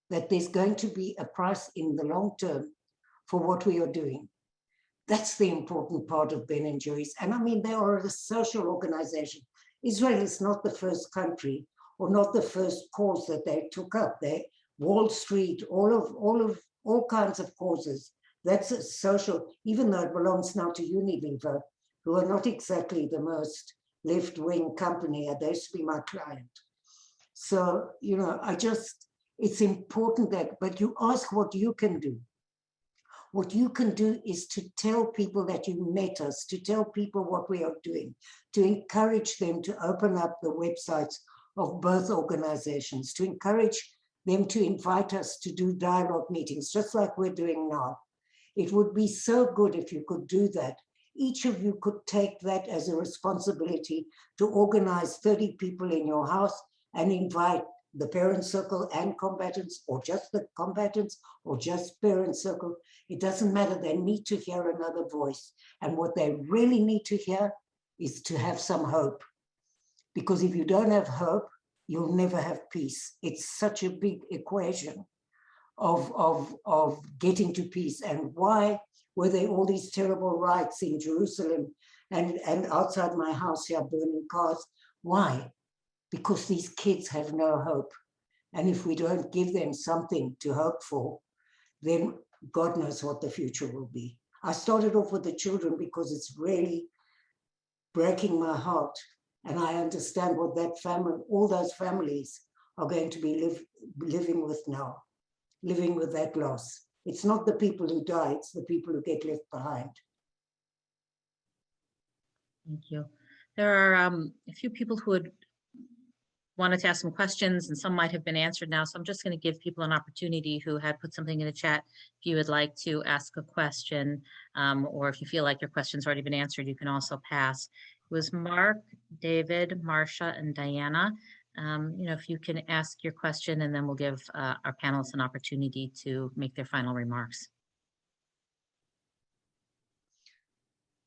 that there's going to be a price in the long term for what we are doing. That's the important part of Ben & Jerry's. And I mean, they are a social organization. Israel is not the first country or not the first cause that they took up. Wall Street, all kinds of causes. That's a social, even though it belongs now to Unilever, who are not exactly the most left-wing company. They used to be my client. So, it's important that, but you ask what you can do. What you can do is to tell people that you met us, to tell people what we are doing, to encourage them to open up the websites of both organizations, to encourage them to invite us to do dialogue meetings, just like we're doing now. It would be so good if you could do that. Each of you could take that as a responsibility to organize 30 people in your house and invite the parent circle and combatants, or just the combatants, or just parent circle. It doesn't matter. They need to hear another voice. And what they really need to hear is to have some hope. Because if you don't have hope, you'll never have peace. It's such a big equation of getting to peace. And why were there all these terrible riots in Jerusalem and outside my house here, burning cars? Why? Because these kids have no hope. And if we don't give them something to hope for, then God knows what the future will be. I started off with the children because it's really breaking my heart. And I understand what that family, all those families are going to be living with now, living with that loss. It's not the people who die, it's the people who get left behind.
Thank you. There are a few people who had wanted to ask some questions, and some might have been answered now. So I'm just going to give people an opportunity who had put something in the chat. If you would like to ask a question, or if you feel like your question's already been answered, you can also pass. It was Mark, David, Marcia, and Diana. If you can ask your question, and then we'll give our panelists an opportunity to make their final remarks.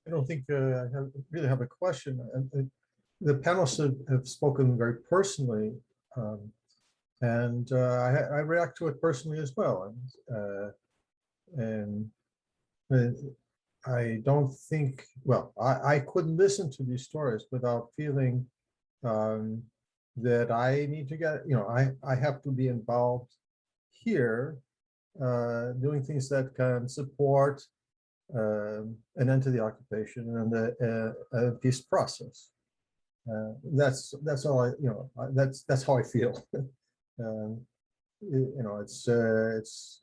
I don't think I really have a question. The panelists have spoken very personally, and I react to it personally as well. And I don't think, well, I couldn't listen to these stories without feeling that I need to get, I have to be involved here, doing things that can support an end to the occupation and the peace process. That's all I, that's how I feel. It's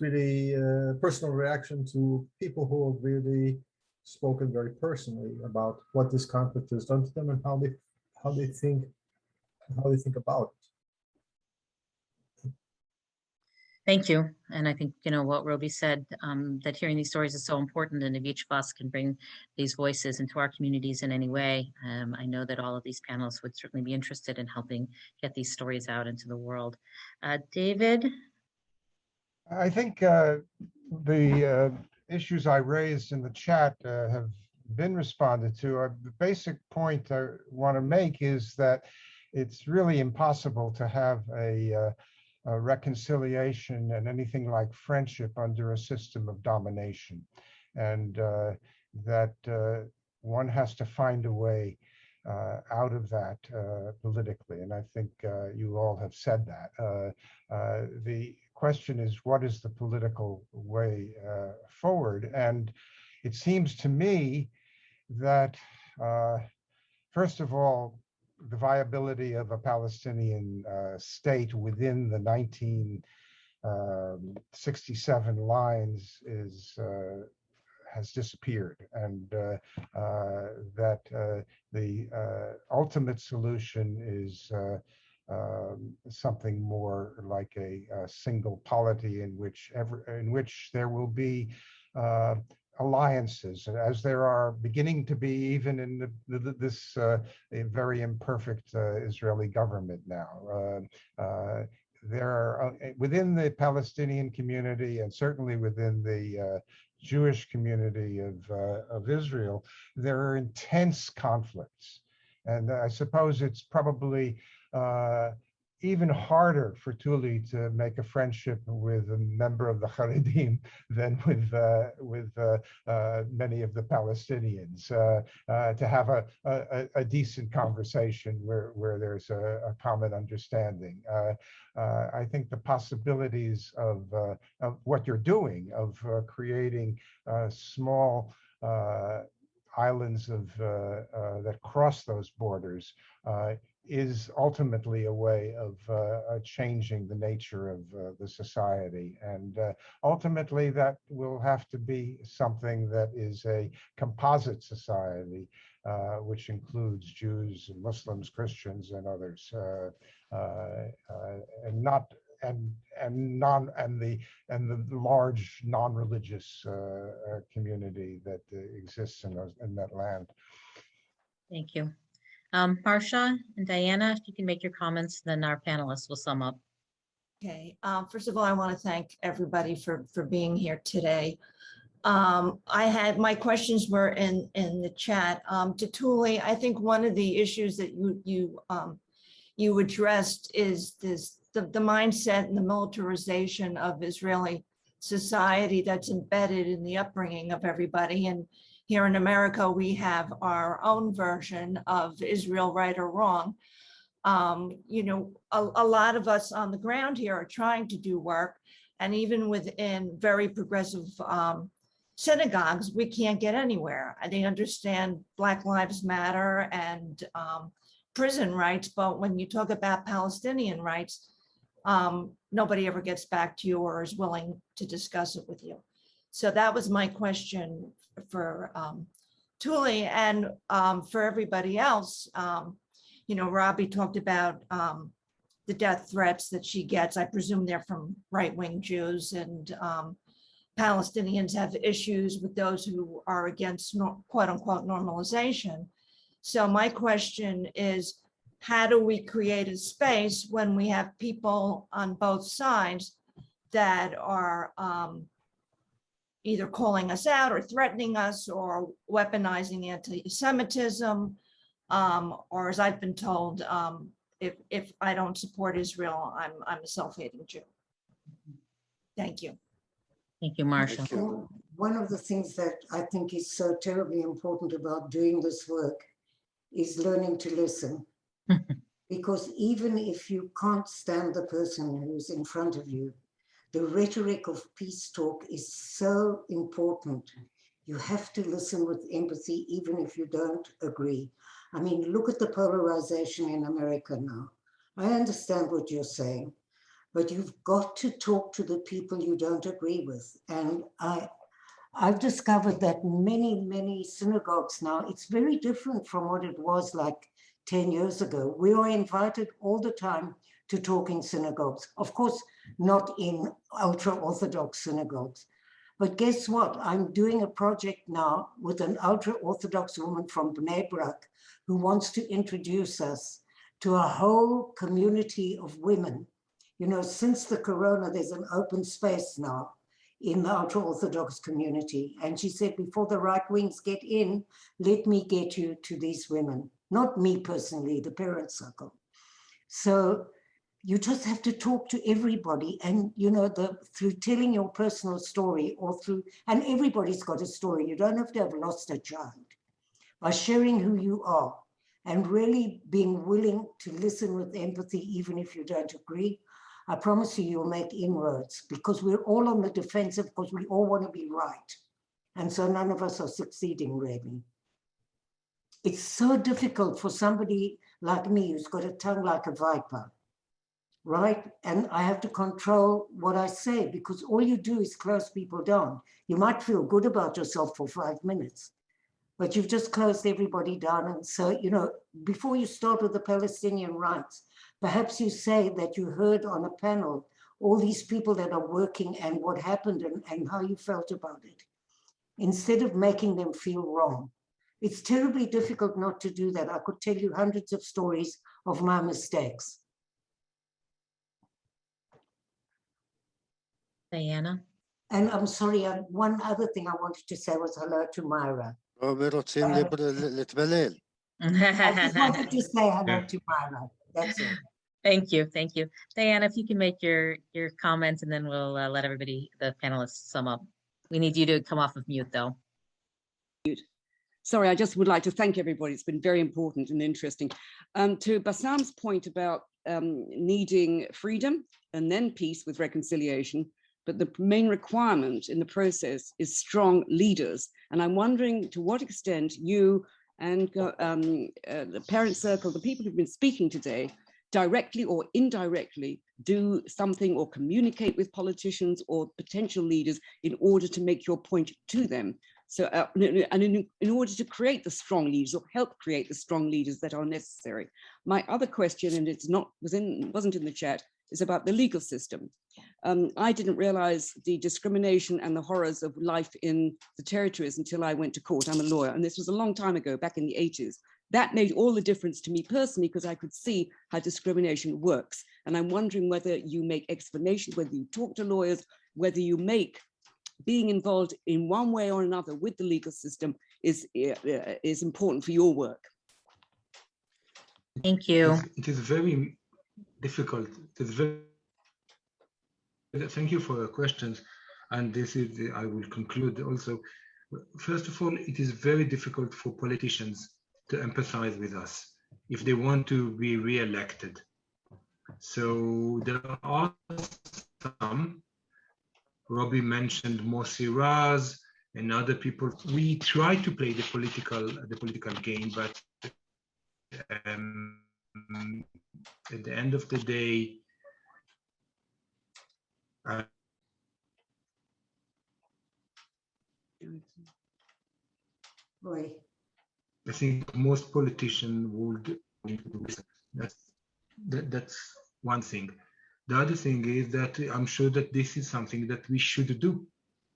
really a personal reaction to people who have really spoken very personally about what this conflict has done to them and how they think about it.
Thank you. And I think, what Robi said, that hearing these stories is so important, and if each of us can bring these voices into our communities in any way, I know that all of these panelists would certainly be interested in helping get these stories out into the world. David?
I think the issues I raised in the chat have been responded to. The basic point I want to make is that it's really impossible to have a reconciliation and anything like friendship under a system of domination, and that one has to find a way out of that politically. And I think you all have said that. The question is, what is the political way forward? And it seems to me that, first of all, the viability of a Palestinian state within the 1967 lines has disappeared, and that the ultimate solution is something more like a single polity in which there will be alliances, as there are beginning to be even in this very imperfect Israeli government now. There are within the Palestinian community, and certainly within the Jewish community of Israel, there are intense conflicts, and I suppose it's probably even harder for Tuly to make a friendship with a member of the Haredim than with many of the Palestinians. To have a decent conversation where there's a common understanding. I think the possibilities of what you're doing, of creating small islands that cross those borders, is ultimately a way of changing the nature of the society. And ultimately that will have to be something that is a composite society, which includes Jews, Muslims, Christians, and others, and the large non-religious community that exists in that land.
Thank you. Marcia and Diana, if you can make your comments, then our panelists will sum up.
Okay. First of all, I want to thank everybody for being here today. My questions were in the chat. To Tuly, I think one of the issues that you addressed is the mindset and the militarization of Israeli society that's embedded in the upbringing of everybody. And here in America, we have our own version of Israel, right or wrong. You know, a lot of us on the ground here are trying to do work, and even within very progressive synagogues, we can't get anywhere. They understand Black Lives Matter and prison rights, but when you talk about Palestinian rights, nobody ever gets back to you or is willing to discuss it with you. So that was my question for Tuly, and for everybody else. You know, Rabbi talked about the death threats that she gets. I presume they're from right-wing Jews, and Palestinians have issues with those who are against quote unquote normalization. So my question is, how do we create a space when we have people on both sides that are either calling us out or threatening us or weaponizing anti-Semitism, or as I've been told, if I don't support Israel, I'm a self-hating Jew. Thank you.
Thank you, Marcia.
Thank you.
One of the things that I think is so terribly important about doing this work is learning to listen. Because even if you can't stand the person who's in front of you, the rhetoric of peace talk is so important. You have to listen with empathy, even if you don't agree. I mean, look at the polarization in America now. I understand what you're saying, but you've got to talk to the people you don't agree with. And I've discovered that many synagogues now, it's very different from what it was like 10 years ago. We are invited all the time to talk in synagogues. Of course, not in ultra-Orthodox synagogues. But guess what? I'm doing a project now with an ultra-Orthodox woman from Bnei Brak who wants to introduce us to a whole community of women. You know, since the corona, there's an open space now in the ultra-Orthodox community. And she said, before the right wings get in, let me get you to these women. Not me personally, the parent circle. So you just have to talk to everybody, and you know, through telling your personal story, or through, and everybody's got a story. You don't have to have lost a child. By sharing who you are and really being willing to listen with empathy, even if you don't agree, I promise you, you'll make inroads, because we're all on the defensive because we all want to be right. And so none of us are succeeding, really. It's so difficult for somebody like me who's got a tongue like a viper, right? And I have to control what I say, because all you do is close people down. You might feel good about yourself for 5 minutes, but you've just closed everybody down. And so, you know, before you start with the Palestinian rights, perhaps you say that you heard on a panel all these people that are working and what happened and how you felt about it, instead of making them feel wrong. It's terribly difficult not to do that. I could tell you hundreds of stories of my mistakes.
Diana?
And I'm sorry, one other thing I wanted to say was hello to Myra.
روبي רוצين لتبلل.
I just wanted to say hello to Myra. That's all.
Thank you. Thank you. Diana, if you can make your comments and then we'll let everybody, the panelists, sum up. We need you to come off of mute though.
Sorry, I just would like to thank everybody. It's been very important and interesting. To Bassam's point about needing freedom and then peace with reconciliation, but the main requirement in the process is strong leaders. And I'm wondering to what extent you and the parent circle, the people who've been speaking today, directly or indirectly do something or communicate with politicians or potential leaders in order to make your point to them. So, and in order to create the strong leaders or help create the strong leaders that are necessary. My other question, and it's wasn't in the chat, is about the legal system. I didn't realize the discrimination and the horrors of life in the territories until I went to court. I'm a lawyer, and this was a long time ago, back in the 80s. That made all the difference to me personally, because I could see how discrimination works. And I'm wondering whether you make explanations, whether you talk to lawyers, whether you make being involved in one way or another with the legal system is important for your work.
Thank you.
It is very difficult. It is very. Thank you for your questions. And this is, I will conclude also. First of all, it is very difficult for politicians to empathize with us if they want to be re-elected. So there are some, Robi mentioned Mosi Raz and other people. We try to play the political game, but at the end of the day,
Roy.
I think most politicians would. That's one thing. The other thing is that I'm sure that this is something that we should do.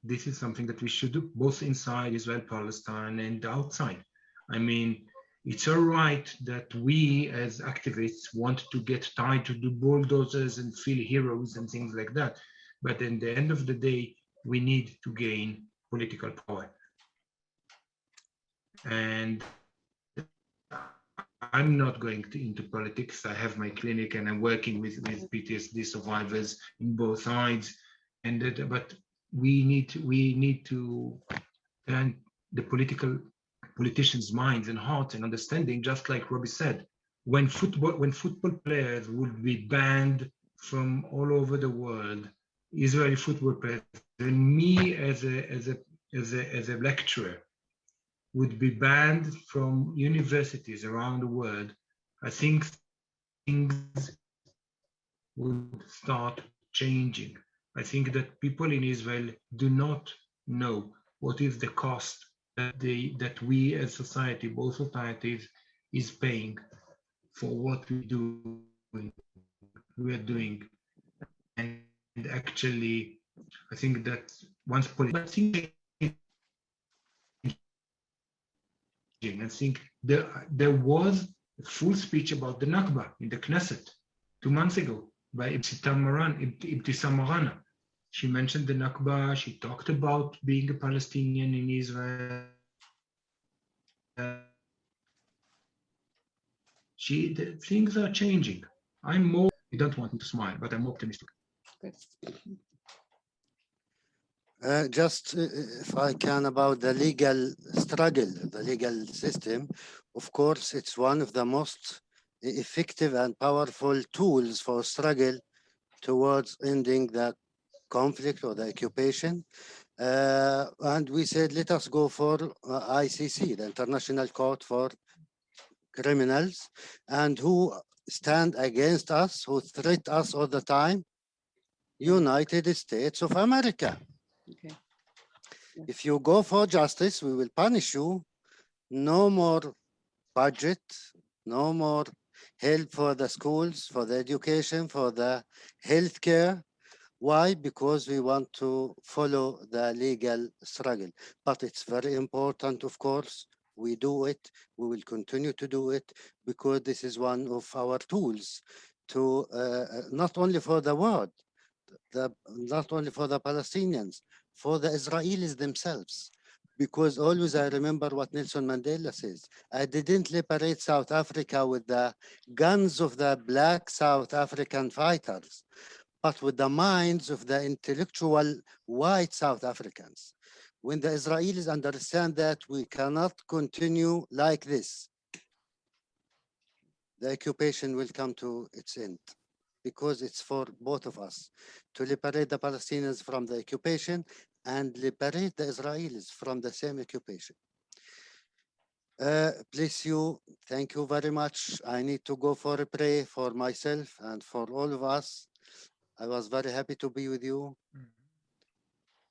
This is something that we should do, both inside Israel, Palestine, and outside. I mean, it's all right that we as activists want to get tied to the bulldozers and feel heroes and things like that. But in the end of the day, we need to gain political power. And I'm not going into politics. I have my clinic and I'm working with PTSD survivors in both sides. And but we need to turn the politicians' minds and hearts and understanding, just like Robi said, when football players would be banned from all over the world, Israeli football players, and me as a lecturer would be banned from universities around the world, I think things would start changing. I think that people in Israel do not know what is the cost that we as society, both societies, is paying for what we are doing. And actually, I think that once politics, I think there was a full speech about the Nakba in the Knesset 2 months ago by Ibtisam Marana. She mentioned the Nakba, she talked about being a Palestinian in Israel. Things are changing. You don't want me to smile, but I'm optimistic.
Just if I can, about the legal struggle, the legal system, of course, it's one of the most effective and powerful tools for struggle towards ending the conflict or the occupation. And we said, let us go for ICC, the International Court for Criminals, and who stand against us, who threat us all the time, United States of America.
Okay. Yeah.
If you go for justice, we will punish you. No more budget, no more help for the schools, for the education, for the healthcare. Why? Because we want to follow the legal struggle. But it's very important, of course, we do it. We will continue to do it because this is one of our tools to not only for the world, not only for the Palestinians, for the Israelis themselves. because always I remember what Nelson Mandela says. I didn't liberate South Africa with the guns of the black South African fighters, but with the minds of the intellectual white South Africans. When the Israelis understand that we cannot continue like this, the occupation will come to its end, because it's for both of us to liberate the Palestinians from the occupation and liberate the Israelis from the same occupation. Bless you. Thank you very much. I need to go for a prayer for myself and for all of us. I was very happy to be with you.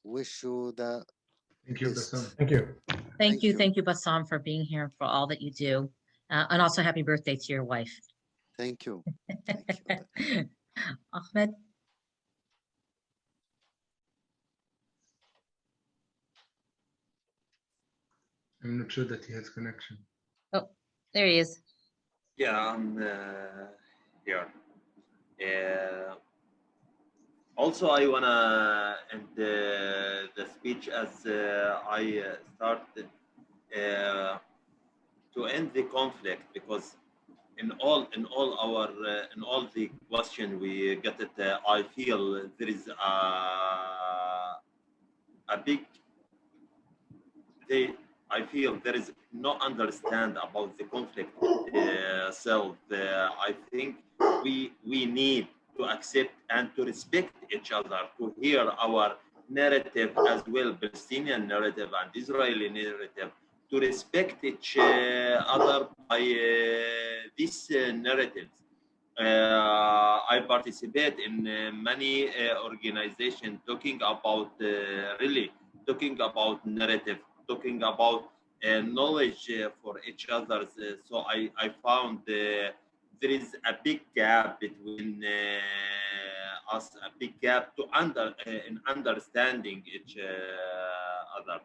Wish you the
Thank you,
best.
Bassam.
Thank you.
Thank you. Thank you, Bassam, for being here, for all that you do. And also happy birthday to your wife.
Thank you. Thank you.
Ahmed?
I'm not sure that he has connection.
Oh, there he is.
Yeah, I'm here. Also, I wanna end the speech as I start to end the conflict, because in all the question we get it, I feel there is a big. I feel there is no understand about the conflict itself. I think we need to accept and to respect each other, to hear our narrative as well, Palestinian narrative and Israeli narrative, to respect each other by these narratives. I participate in many organizations talking about really talking about narrative, talking about knowledge for each other. So I found there is a big gap between us, a big gap to in understanding each other.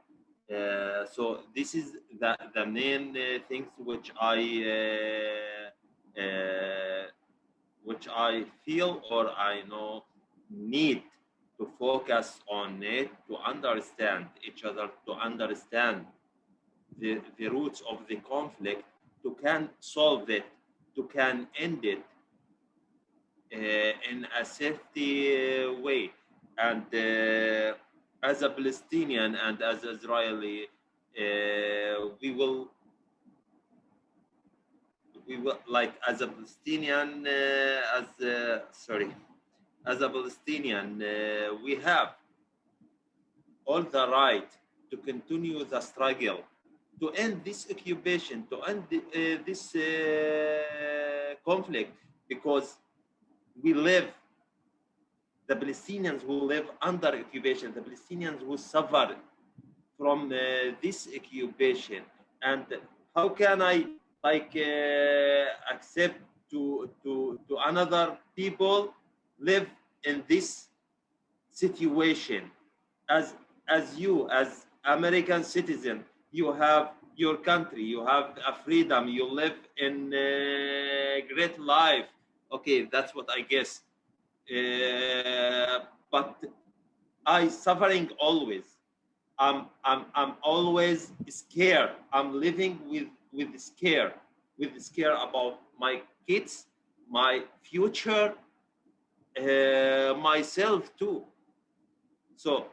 So this is the main things which I feel or I know need to focus on it, to understand each other, to understand the roots of the conflict, to can solve it, to can end it in a safety way. And as a Palestinian and as Israeli, we will like as a Palestinian, as a Palestinian, we have all the right to continue the struggle, to end this occupation, to end this conflict, because we live, the Palestinians who live under occupation, the Palestinians who suffer from this occupation. And how can I accept to another people live in this situation? As you, as American citizen, you have your country, you have a freedom, you live in a great life. Okay, that's what I guess. But I suffering always. I'm always scared. I'm living with scare about my kids, my future, myself too. So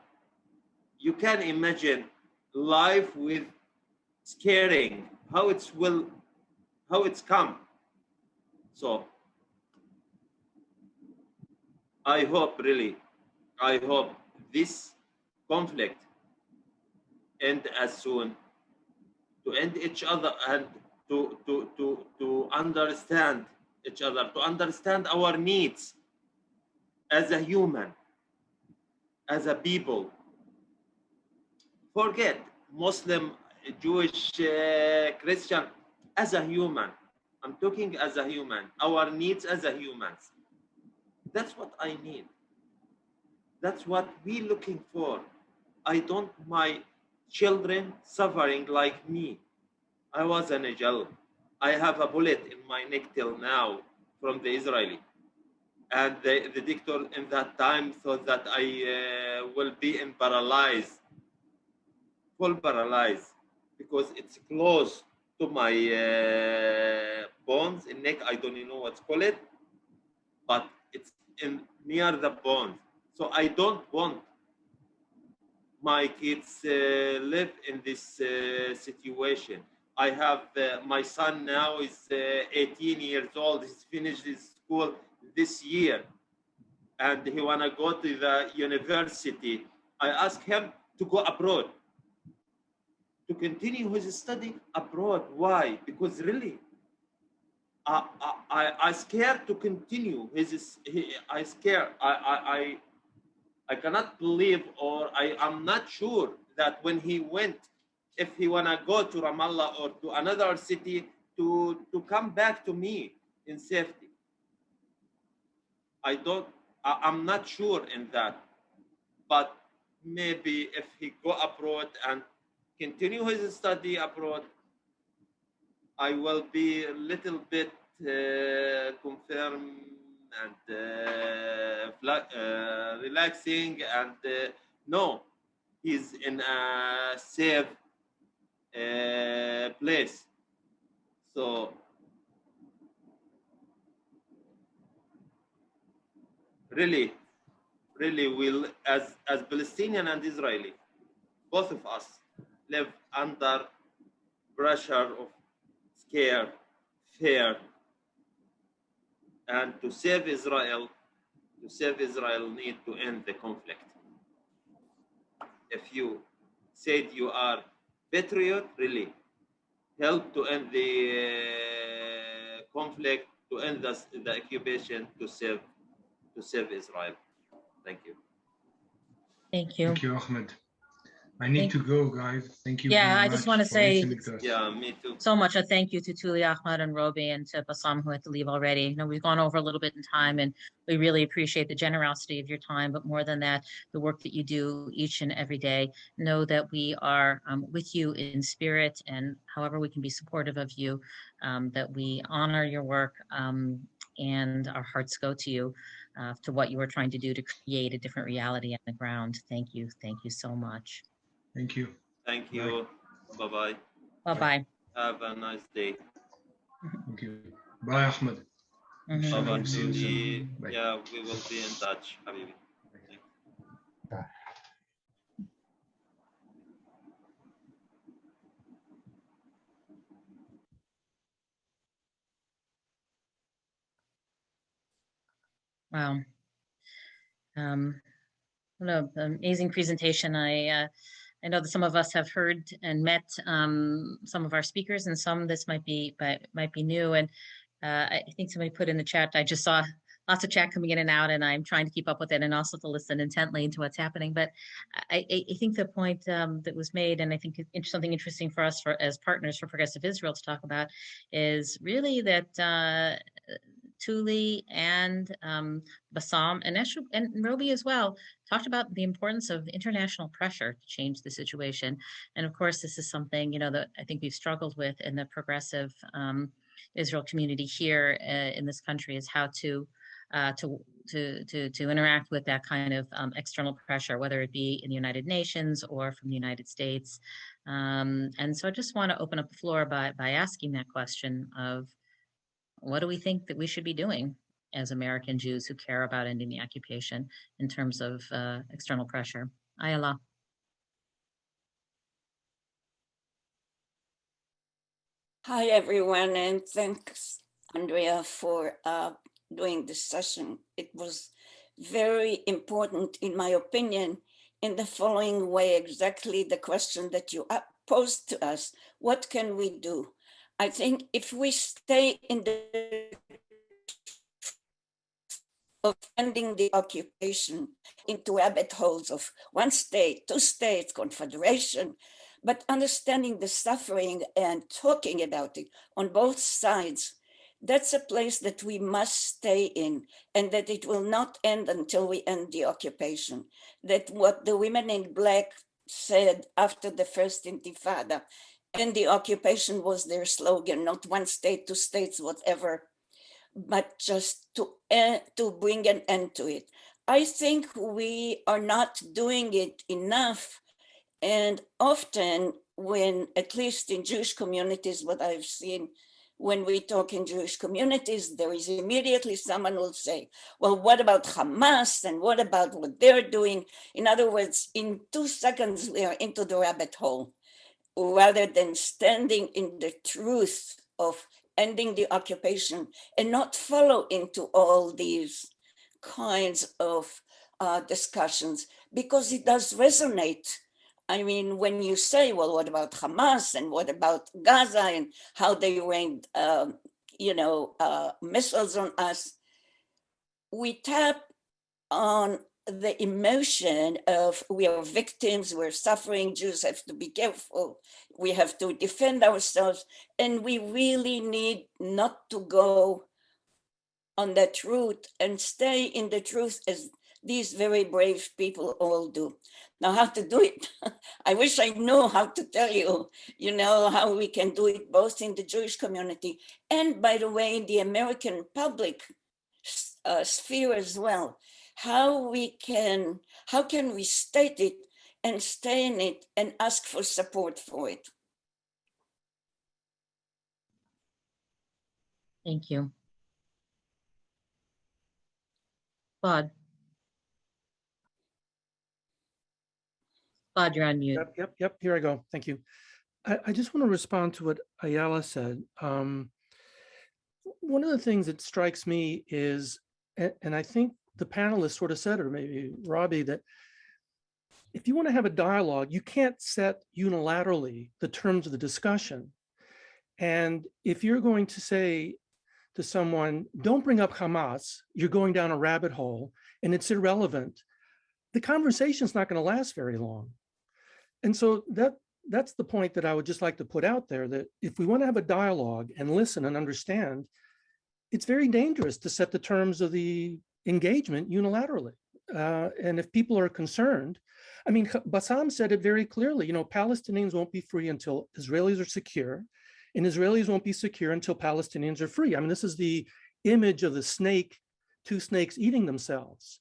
you can imagine life with scaring, how it's come. So I hope this conflict end as soon, to end each other and to understand each other, to understand our needs as a human, as a people. Forget Muslim, Jewish, Christian, as a human. I'm talking as a human, our needs as a humans. That's what I need. That's what we're looking for. I don't my children suffering like me. I was in a jail. I have a bullet in my neck till now from the Israeli. And the doctor in that time thought that I will be in paralyzed full paralyzed because it's close to my bones in neck. I don't know what's called it, but it's in near the bones. So I don't want my kids live in this situation. I have my son now is 18 years old. He's finished his school this year, and he wanna go to the university. I asked him to go abroad, to continue his study abroad. Why? Because really, I scared to continue. I scared. I cannot believe, or I am not sure that when he went, if he wanna go to Ramallah or to another city, to come back to me in safety. I'm not sure in that, but maybe if he go abroad and continue his study abroad, I will be a little bit confirmed and relaxing, and no, he's in a safe place. So really, will, as Palestinian and Israeli, both of us live under pressure of scare, fear, and to save Israel need to end the conflict. If you said you are patriot, really help to end the conflict, to end the occupation, to save Israel. Thank you.
Thank you.
Thank you, Ahmed. I need to go, guys. Thank you
Yeah,
very
I
much.
just want to
for
say
listening to us.
Yeah, me too.
so much a thank you to Tuly, Ahmed, and Robi, and to Bassam, who had to leave already. You know, we've gone over a little bit in time, and we really appreciate the generosity of your time, but more than that, the work that you do each and every day. Know that we are with you in spirit, and however we can be supportive of you, that we honor your work, and our hearts go to you, to what you are trying to do to create a different reality on the ground. Thank you so much.
Thank you.
Thank you. Bye-bye.
Bye-bye.
Have a nice day.
Thank you. Bye, Ahmed.
Bye-bye.
See you soon. Bye.
Yeah, we will be in touch, Habibi.
Wow. What an amazing presentation. I know that some of us have heard and met some of our speakers, and some this might be new. And I think somebody put in the chat, I just saw lots of chat coming in and out, and I'm trying to keep up with it and also to listen intently into what's happening. But I think the point that was made, and I think it's something interesting for us as partners for Progressive Israel to talk about, is really that Tuly and Bassam and Robi as well talked about the importance of international pressure to change the situation. And of course, this is something, you know, that I think we've struggled with in the progressive Israel community here in this country, is how to interact with that kind of external pressure, whether it be in the United Nations or from the United States. And so I just want to open up the floor by asking that question of, what do we think that we should be doing as American Jews who care about ending the occupation in terms of external pressure? Ayala.
Hi, everyone, and thanks, Andrea, for doing this session. It was very important, in my opinion, in the following way, exactly the question that you posed to us. What can we do? I think if we stay in the of ending the occupation into rabbit holes of one state, two states, confederation, but understanding the suffering and talking about it on both sides, that's a place that we must stay in, and that it will not end until we end the occupation. That what the women in black said after the first Intifada, and the occupation was their slogan, not one state, two states, whatever, but just to bring an end to it. I think we are not doing it enough And often when, at least in Jewish communities, what I've seen, when we talk in Jewish communities, there is immediately someone will say, well, what about Hamas and what about what they're doing? In other words, in 2 seconds, we are into the rabbit hole, rather than standing in the truth of ending the occupation and not follow into all these kinds of discussions, because it does resonate. I mean, when you say, well, what about Hamas and what about Gaza and how they rained, missiles on us, we tap on the emotion of we are victims, we're suffering, Jews have to be careful, we have to defend ourselves, and we really need not to go on that route and stay in the truth as these very brave people all do. Now, how to do it? I wish I knew how to tell you, how we can do it both in the Jewish community and, by the way, in the American public sphere as well. How can we state it and stay in it and ask for support for it?
Thank you. Claude, you're on mute.
Yep. Here I go. Thank you. I just want to respond to what Ayala said. One of the things that strikes me is, and I think the panelists sort of said, or maybe Robi, that if you want to have a dialogue, you can't set unilaterally the terms of the discussion. And if you're going to say to someone, don't bring up Hamas, you're going down a rabbit hole and it's irrelevant, the conversation's not going to last very long. And so that's the point that I would just like to put out there, that if we want to have a dialogue and listen and understand, it's very dangerous to set the terms of the engagement unilaterally. And if people are concerned, I mean, Bassam said it very clearly, Palestinians won't be free until Israelis are secure, and Israelis won't be secure until Palestinians are free. I mean, this is the image of the snake, 2 snakes eating themselves.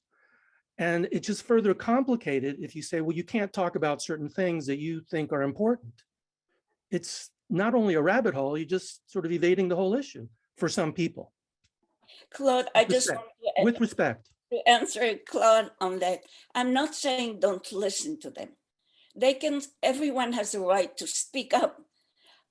And it's just further complicated if you say, well, you can't talk about certain things that you think are important. It's not only a rabbit hole, you're just sort of evading the whole issue for some people.
Claude, I just want to,
with respect,
to answer Claude on that. I'm not saying don't listen to them. Everyone has a right to speak up.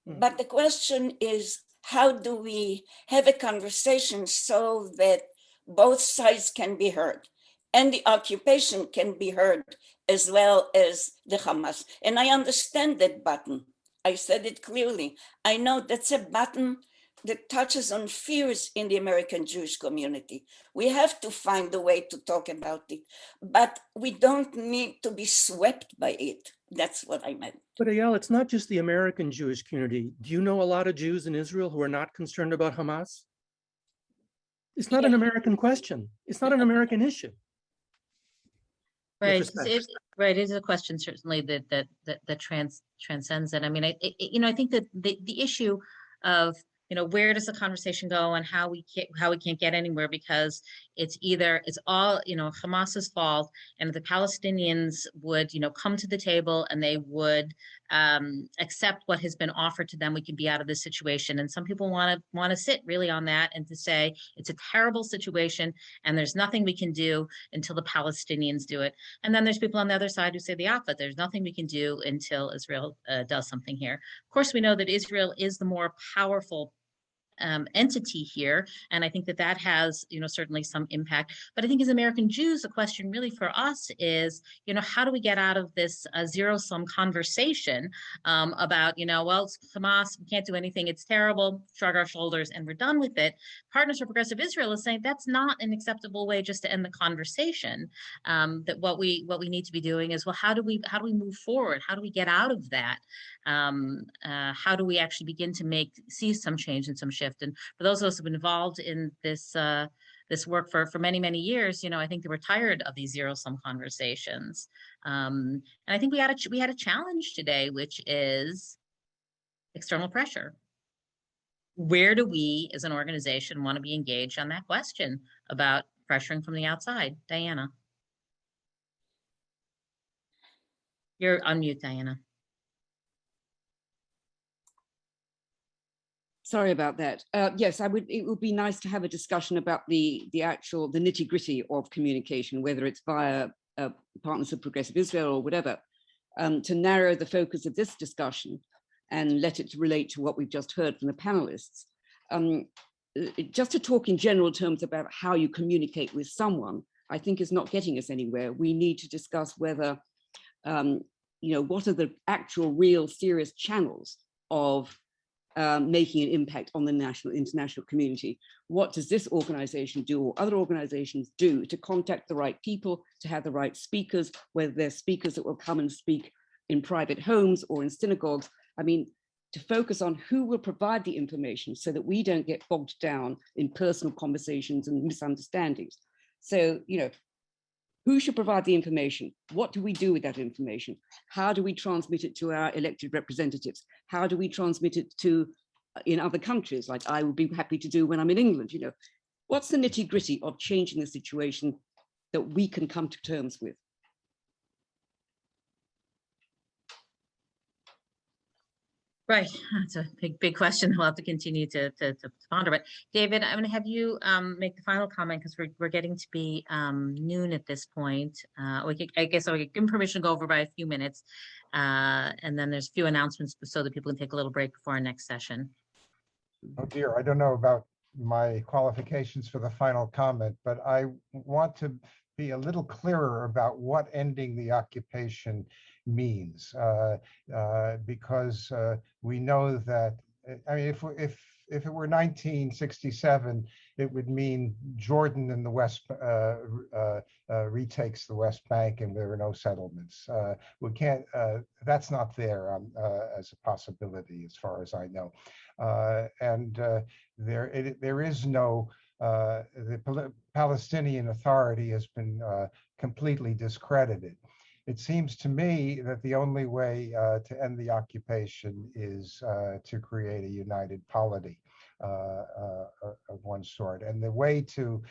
But the question is, how do we have a conversation so that both sides can be heard and the occupation can be heard as well as the Hamas? And I understand that button. I said it clearly. I know that's a button that touches on fears in the American Jewish community. We have to find a way to talk about it, but we don't need to be swept by it. That's what I meant.
But Eyal, it's not just the American Jewish community. Do you know a lot of Jews in Israel who are not concerned about Hamas? It's not an American question. It's not an American issue.
Right. It is a question certainly that transcends it. I mean, I think that the issue of where does the conversation go and how we can't get anywhere, because it's all Hamas's fault, and the Palestinians would come to the table and they would accept what has been offered to them, we could be out of this situation. And some people want to sit really on that and to say it's a terrible situation and there's nothing we can do until the Palestinians do it. And then there's people on the other side who say the opposite. There's nothing we can do until Israel does something here. Of course, we know that Israel is the more powerful entity here, and I think that has certainly some impact. But I think as American Jews, the question really for us is how do we get out of this zero-sum conversation about well, it's Hamas, we can't do anything, it's terrible, shrug our shoulders and we're done with it. Partners for Progressive Israel is saying that's not an acceptable way just to end the conversation. That what we need to be doing is, well, how do we move forward? How do we get out of that? How do we actually begin to see some change and some shift? And for those of us who've been involved in this work for many, many years, I think they were tired of these zero-sum conversations. And I think we had a challenge today, which is external pressure. Where do we as an organization want to be engaged on that question about pressuring from the outside? Diana. You're on mute, Diana.
Sorry about that. Yes, it would be nice to have a discussion about the nitty gritty of communication, whether it's via Partners of Progressive Israel or whatever, to narrow the focus of this discussion and let it relate to what we've just heard from the panelists. Just to talk in general terms about how you communicate with someone, I think is not getting us anywhere. We need to discuss whether, what are the actual, real, serious channels of making an impact on the international community. What does this organization do or other organizations do to contact the right people, to have the right speakers, whether they're speakers that will come and speak in private homes or in synagogues? I mean, to focus on who will provide the information so that we don't get bogged down in personal conversations and misunderstandings. So, who should provide the information? What do we do with that information? How do we transmit it to our elected representatives? How do we transmit it to in other countries, like I would be happy to do when I'm in England? What's the nitty gritty of changing the situation that we can come to terms with?
Right, that's a big question. We'll have to continue to ponder. But David, I'm going to have you make the final comment because we're getting to be noon at this point. I guess I'll give him permission to go over by a few minutes, and then there's a few announcements so that people can take a little break before our next session.
Oh dear, I don't know about my qualifications for the final comment, but I want to be a little clearer about what ending the occupation means, because we know that, I mean, if it were 1967, it would mean Jordan in the West retakes the West Bank and there are no settlements. We can't, that's not there as a possibility as far as I know. There is no, the Palestinian Authority has been completely discredited. It seems to me that the only way to end the occupation is to create a united polity of one sort. And the way to,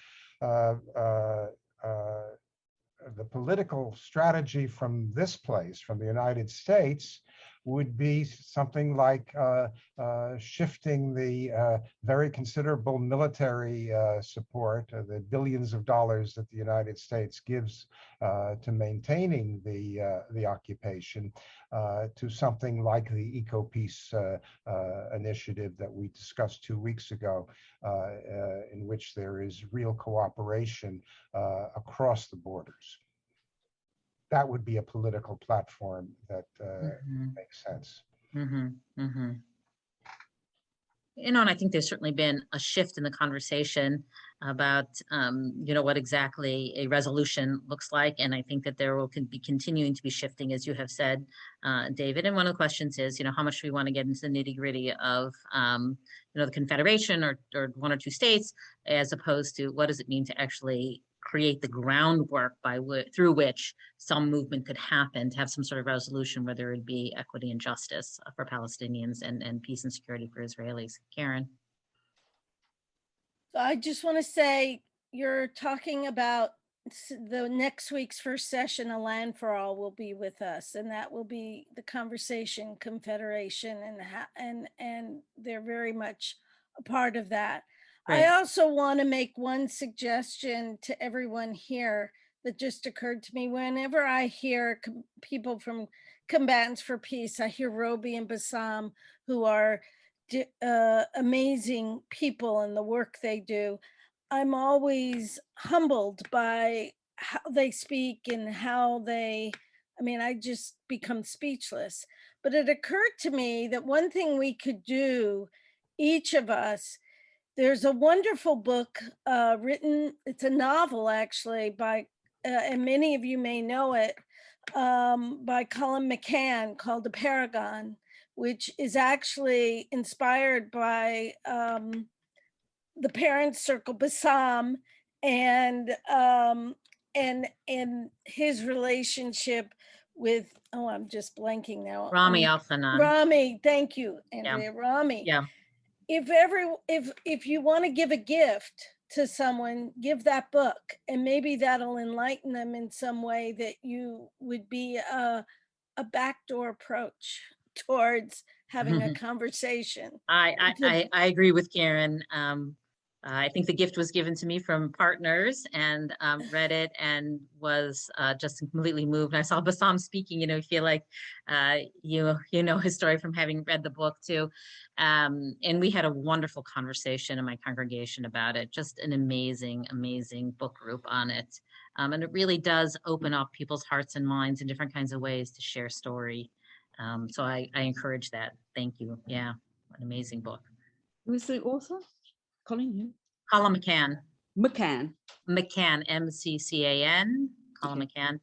the political strategy from this place, from the United States, would be something like shifting the very considerable military support, the billions of dollars that the United States gives to maintaining the occupation, to something like the Eco-Peace initiative that we discussed 2 weeks ago, in which there is real cooperation across the borders. That would be a political platform that makes sense.
And I think there's certainly been a shift in the conversation about, what exactly a resolution looks like. And I think that there will be continuing to be shifting, as you have said, David. And one of the questions is, how much do we want to get into the nitty gritty of, the Confederation or one or two states, as opposed to what does it mean to actually create the groundwork through which some movement could happen to have some sort of resolution, whether it be equity and justice for Palestinians and peace and security for Israelis. Karen.
I just want to say, you're talking about the next week's first session, A Land for All, will be with us, and that will be the conversation Confederation, and they're very much a part of that. Right. I also want to make one suggestion to everyone here that just occurred to me. Whenever I hear people from Combatants for Peace, I hear Robi and Bassam, who are amazing people in the work they do. I'm always humbled by how they speak and how I just become speechless. But it occurred to me that one thing we could do, each of us, there's a wonderful book written, it's a novel actually, by, and many of you may know it, by Colin McCann, called The Paragon, which is actually inspired by the Parents Circle, Bassam, and his relationship with, I'm just blanking now.
Rami Al-Hanan.
Rami, thank you, Andrea. Yeah. Rami.
Yeah.
If you want to give a gift to someone, give that book, and maybe that'll enlighten them in some way that you would be a backdoor approach towards having a conversation.
I agree with Karen. I think the gift was given to me from partners, and read it and was just completely moved. I saw Bassam speaking, you feel like you know his story from having read the book too. And we had a wonderful conversation in my congregation about it. Just an amazing, amazing book group on it. And it really does open up people's hearts and minds in different kinds of ways to share story. So I encourage that. Thank you. Yeah, an amazing book.
Who's the author? Colin, you?
Colin McCann.
McCann.
McCann, M-C-C-A-N. Colin McCann.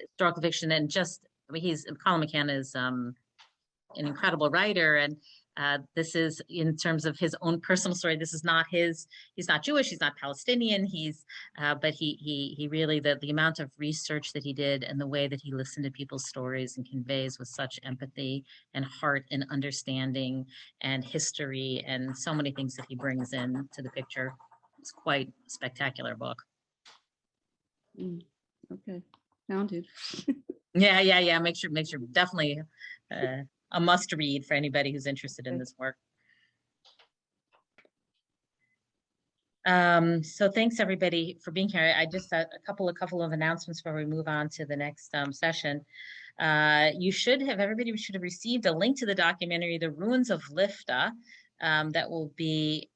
Historical fiction, and just, Colin McCann is an incredible writer, and this is, in terms of his own personal story, this is not he's not Jewish, he's not Palestinian, but he really, the amount of research that he did and the way that he listened to people's stories and conveys with such empathy and heart and understanding and history and so many things that he brings in to the picture. It's quite a spectacular book.
Okay, founded.
Yeah. Make sure, definitely a must read for anybody who's interested in this work. So thanks everybody for being here. I just a couple of announcements before we move on to the next session. Everybody should have received a link to the documentary, The Ruins of Lifta, that will be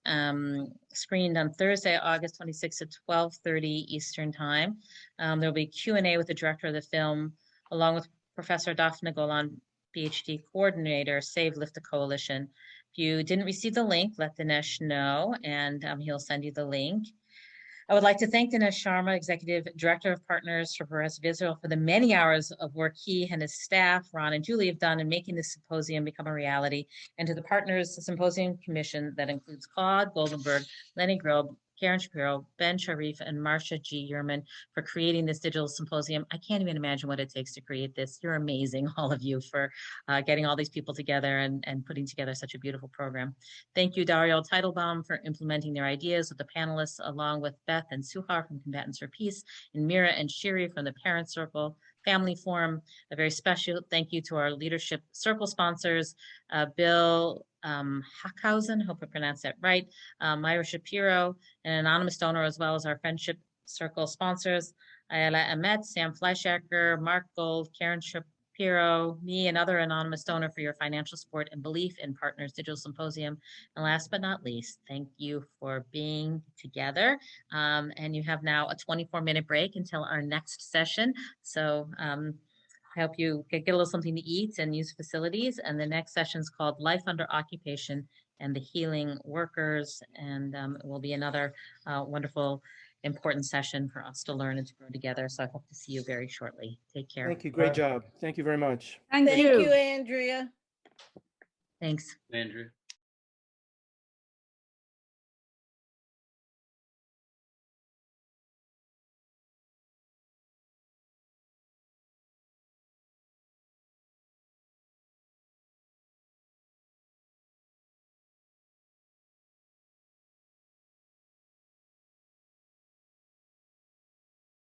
screened on Thursday, August 26th at 12:30 Eastern Time. There'll be Q&A with the director of the film, along with Professor Daphne Golan, PhD coordinator, Save Lifta Coalition. If you didn't receive the link, let Dinesh know, and he'll send you the link. I would like to thank Dinesh Sharma, Executive Director of Partners for Progressive Israel, for the many hours of work he and his staff, Ron and Tuly, have done in making this symposium become a reality, and to the Partners Symposium Commission that includes Claude Goldenberg, Lenny Grob, Karen Shapiro, Ben Sharif, and Marcia G. Yerman for creating this digital symposium. I can't even imagine what it takes to create this. You're amazing, all of you, for getting all these people together and putting together such a beautiful program. Thank you, Dario Teitelbaum, for implementing their ideas with the panelists, along with Beth and Suhar from Combatants for Peace, and Mira and Shiri from the Parent Circle Family Forum. A very special thank you to our Leadership Circle sponsors, Bill Hackhausen, hope I pronounced that right, Myra Shapiro, an anonymous donor, as well as our Friendship Circle sponsors, Ayala Ahmed, Sam Fleischacker, Mark Gold, Karen Shapiro, me, and other anonymous donor for your financial support and belief in Partners Digital Symposium. And last but not least, thank you for being together. And you have now a 24-minute break until our next session. So I hope you get a little something to eat and use facilities. And the next session is called Life Under Occupation and the Healing Workers. And it will be another wonderful, important session for us to learn and to grow together. So I hope to see you very shortly. Take care.
Thank you. Great job. Thank you very much.
Thank
you, Andrea.
Thanks.
Andrea.